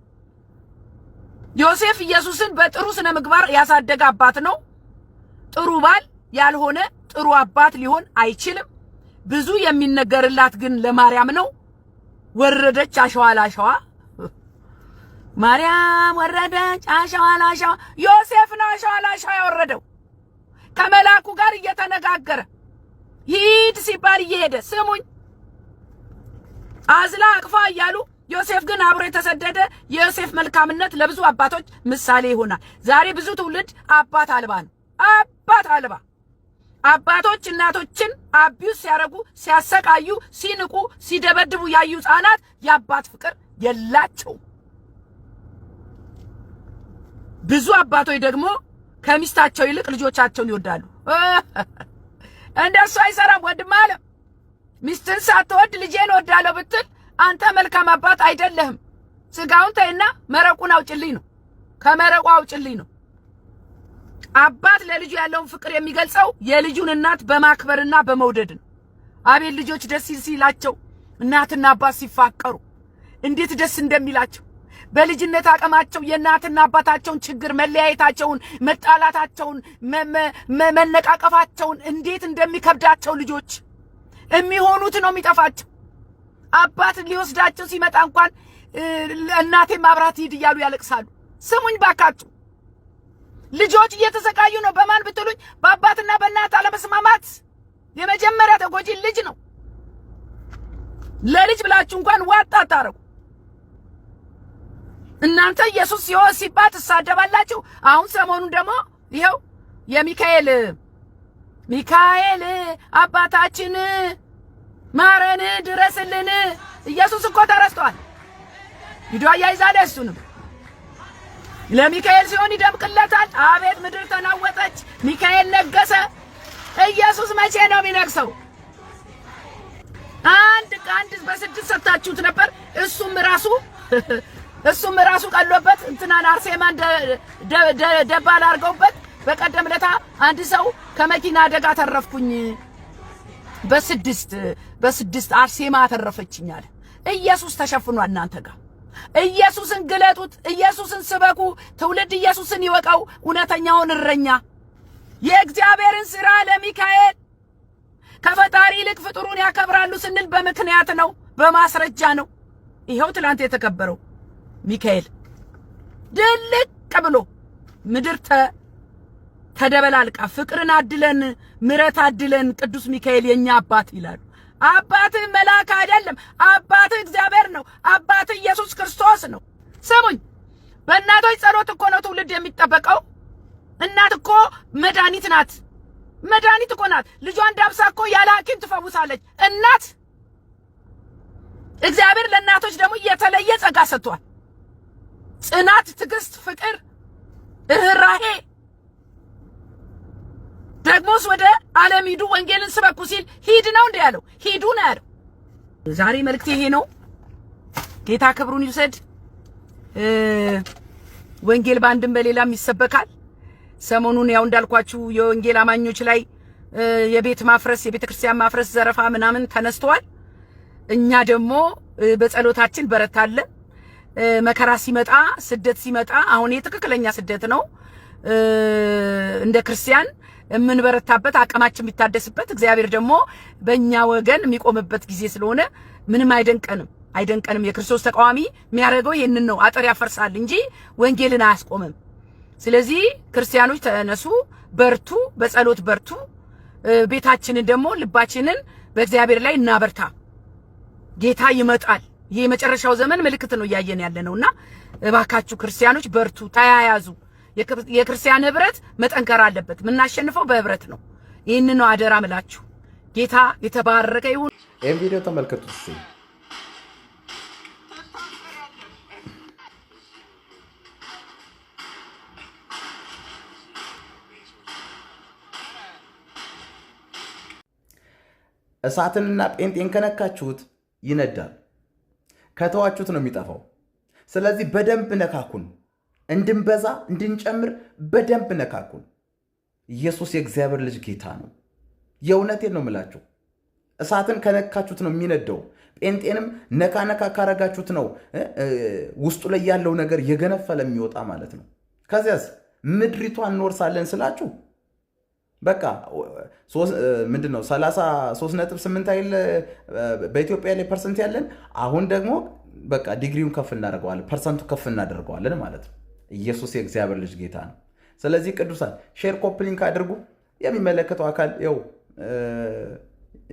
ዮሴፍ ኢየሱስን በጥሩ ስነ ምግባር ያሳደገ አባት ነው። ጥሩ ባል ያልሆነ ጥሩ አባት ሊሆን አይችልም። ብዙ የሚነገርላት ግን ለማርያም ነው። ወረደች አሸዋ ላሸዋ፣ ማርያም ወረደች አሸዋ ላሸዋ። ዮሴፍ ነው አሸዋ ላሸዋ ያወረደው ከመላኩ ጋር እየተነጋገረ ሂድ ሲባል እየሄደ ስሙኝ አዝላ አቅፋ እያሉ ዮሴፍ ግን አብሮ የተሰደደ። የዮሴፍ መልካምነት ለብዙ አባቶች ምሳሌ ይሆናል። ዛሬ ብዙ ትውልድ አባት አልባ ነው። አባት አልባ አባቶች እናቶችን አቢዩስ ሲያረጉ፣ ሲያሰቃዩ፣ ሲንቁ፣ ሲደበድቡ ያዩ ሕፃናት የአባት ፍቅር የላቸው። ብዙ አባቶች ደግሞ ከሚስታቸው ይልቅ ልጆቻቸውን ይወዳሉ። እንደሱ አይሰራም ወንድም አለ። ሚስትን ሳትወድ ልጄን ወዳለው ብትል አንተ መልካም አባት አይደለህም። ስጋውን ተይና መረቁን አውጭልኝ ነው። ከመረቁ አውጭልኝ ነው። አባት ለልጁ ያለውን ፍቅር የሚገልጸው የልጁን እናት በማክበርና በመውደድ ነው። አቤት ልጆች ደስ ሲላቸው እናትና አባት ሲፋቀሩ እንዴት ደስ እንደሚላቸው በልጅነት አቅማቸው የእናትና አባታቸውን ችግር መለያየታቸውን፣ መጣላታቸውን፣ መነቃቀፋቸውን እንዴት እንደሚከብዳቸው ልጆች የሚሆኑት ነው የሚጠፋቸው። አባት ሊወስዳቸው ሲመጣ እንኳን እናቴ ማብራት ሂድ እያሉ ያለቅሳሉ። ስሙኝ ባካችሁ ልጆች እየተሰቃዩ ነው። በማን ብትሉኝ በአባትና በእናት አለመስማማት የመጀመሪያ ተጎጂ ልጅ ነው። ለልጅ ብላችሁ እንኳን ዋጣ አታረጉ። እናንተ ኢየሱስ ሲሆን ሲባል ትሳደባላችሁ። አሁን ሰሞኑን ደግሞ ይኸው ሚካኤል አባታችን ማረን ድረስልን። ኢየሱስ እኮ ተረስቷል። ቪዲዮ አያይዛለ እሱንም ለሚካኤል ሲሆን ይደምቅለታል። አቤት ምድር ተናወጠች። ሚካኤል ነገሰ። ኢየሱስ መቼ ነው የሚነግሰው? አንድ በስድስት ሰጣችሁት ነበር። እሱም ራሱ ቀሎበት እንትናን አርሴማን ደባል አድርገውበት በቀደም ለታ አንድ ሰው ከመኪና አደጋ ተረፍኩኝ በስድስት አርሴማ ተረፈችኝ አለ። ኢየሱስ ተሸፍኗል እናንተ ጋር። ኢየሱስን ግለጡት። ኢየሱስን ስበኩ። ትውልድ ኢየሱስን ይወቀው፣ እውነተኛውን እረኛ። የእግዚአብሔርን ሥራ ለሚካኤል ከፈጣሪ ይልቅ ፍጡሩን ያከብራሉ ስንል በምክንያት ነው፣ በማስረጃ ነው። ይሄው ትላንት የተከበረው ሚካኤል ድልቅ ብሎ ምድር ተደበላልቃ ፍቅርን አድለን ምረት አድለን ቅዱስ ሚካኤል የኛ አባት ይላሉ። አባትህ መልአክ አይደለም፣ አባትህ እግዚአብሔር ነው። አባትህ ኢየሱስ ክርስቶስ ነው። ስሙኝ፣ በእናቶች ጸሎት እኮ ነው ትውልድ የሚጠበቀው። እናት እኮ መድኃኒት ናት። መድኃኒት እኮ ናት። ልጇን ዳብሳ እኮ ያለ ሐኪም ትፈውሳለች እናት። እግዚአብሔር ለእናቶች ደግሞ የተለየ ጸጋ ሰጥቷል። ጽናት፣ ትዕግስት፣ ፍቅር፣ ርህራሄ። ደግሞስ ወደ ዓለም ሂዱ ወንጌልን ስበኩ ሲል ሂድ ነው እንደ ያለው፣ ሂዱ ነው ያለው። ዛሬ መልእክት ይሄ ነው። ጌታ ክብሩን ይውሰድ። ወንጌል በአንድም በሌላም ይሰበካል። ሰሞኑን ያው እንዳልኳችሁ የወንጌል አማኞች ላይ የቤት ማፍረስ፣ የቤተ ክርስቲያን ማፍረስ፣ ዘረፋ ምናምን ተነስተዋል። እኛ ደግሞ በጸሎታችን በረታለን። መከራ ሲመጣ፣ ስደት ሲመጣ፣ አሁን የትክክለኛ ስደት ነው እንደ ክርስቲያን የምንበረታበት አቅማችን የሚታደስበት እግዚአብሔር ደግሞ በእኛ ወገን የሚቆምበት ጊዜ ስለሆነ ምንም አይደንቀንም። የክርስቶስ ተቃዋሚ የሚያደርገው ይህንን ነው። አጥር ያፈርሳል እንጂ ወንጌልን አያስቆምም። ስለዚህ ክርስቲያኖች ተነሱ፣ በርቱ፣ በጸሎት በርቱ። ቤታችንን ደግሞ ልባችንን በእግዚአብሔር ላይ እናበርታ። ጌታ ይመጣል። ይሄ የመጨረሻው ዘመን ምልክት ነው እያየን ያለነውና እባካችሁ ክርስቲያኖች በርቱ፣ ተያያዙ። የክርስቲያን ህብረት መጠንከር አለበት። የምናሸንፈው በህብረት ነው። ይህን ነው አደራ ምላችሁ። ጌታ የተባረከ ይሁን። ይህን ቪዲዮ ተመልከቱት እስቲ። እሳትንና ጴንጤን ከነካችሁት ይነዳል፣ ከተዋችሁት ነው የሚጠፋው። ስለዚህ በደንብ ነካኩን፣ እንድንበዛ እንድንጨምር በደንብ ነካኩን። ኢየሱስ የእግዚአብሔር ልጅ ጌታ ነው። የእውነቴን ነው የምላችሁ። እሳትን ከነካችሁት ነው የሚነደው። ጴንጤንም ነካ ነካ ካረጋችሁት ነው ውስጡ ላይ ያለው ነገር የገነፈለ የሚወጣ ማለት ነው። ከዚያስ ምድሪቷን እንወርሳለን ስላችሁ በቃ ምንድን ነው 33.8 አይል በኢትዮጵያ ላይ ፐርሰንት ያለን። አሁን ደግሞ በቃ ዲግሪውን ከፍ እናደርገዋለን፣ ፐርሰንቱ ከፍ እናደርገዋለን ማለት ነው። ኢየሱስ የእግዚአብሔር ልጅ ጌታ ነው። ስለዚህ ቅዱሳን ሼር፣ ኮፒ ሊንክ አድርጉ። የሚመለከተው አካል ያው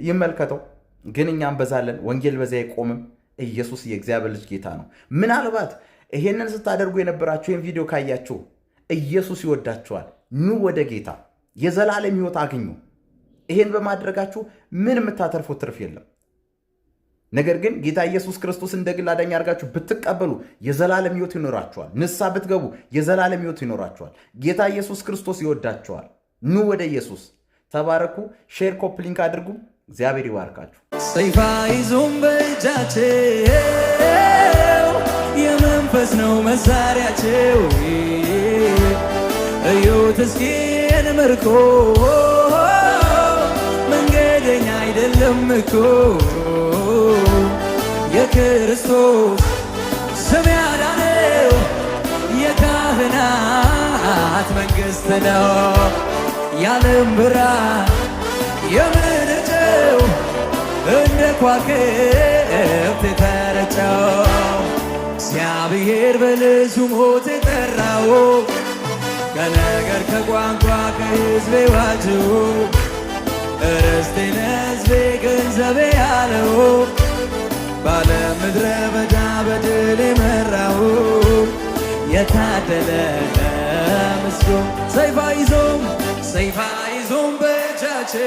ይመልከተው። ግን እኛ እንበዛለን፣ ወንጌል በዚያ አይቆምም። ኢየሱስ የእግዚአብሔር ልጅ ጌታ ነው። ምናልባት ይሄንን ስታደርጉ የነበራችሁ ይህን ቪዲዮ ካያችሁ ኢየሱስ ይወዳችኋል። ኑ ወደ ጌታ የዘላለም ሕይወት አግኙ። ይሄን በማድረጋችሁ ምን የምታተርፉት ትርፍ የለም። ነገር ግን ጌታ ኢየሱስ ክርስቶስ እንደ ግል አዳኝ አድርጋችሁ ብትቀበሉ የዘላለም ሕይወት ይኖራችኋል። ንስሐ ብትገቡ የዘላለም ሕይወት ይኖራችኋል። ጌታ ኢየሱስ ክርስቶስ ይወዳችኋል። ኑ ወደ ኢየሱስ። ተባረኩ። ሼር ኮፕ ሊንክ አድርጉ። እግዚአብሔር ይባርካችሁ። ሰይፋ ይዞም በእጃቸው የመንፈስ ነው መሳሪያቸው። እዩት እስኪ ምርኮ መንገደኛ አይደለም እኮ የክርስቶስ ስም ያዳነው የካህናት መንግሥት ነው። የዓለም ብርሃን የምድር ጨው እንደ ከዋክብት የተረጨው እግዚአብሔር በልጁ ሞት የጠራው ከነገር ከቋንቋ ከሕዝቤ ዋጀው ርስቴን ሕዝቤ ገንዘቤ ያለው ባለ ምድረ በዳ በድል የመራው የታደለ ምስጉን ሰይፋ ይዞም በእጃቸው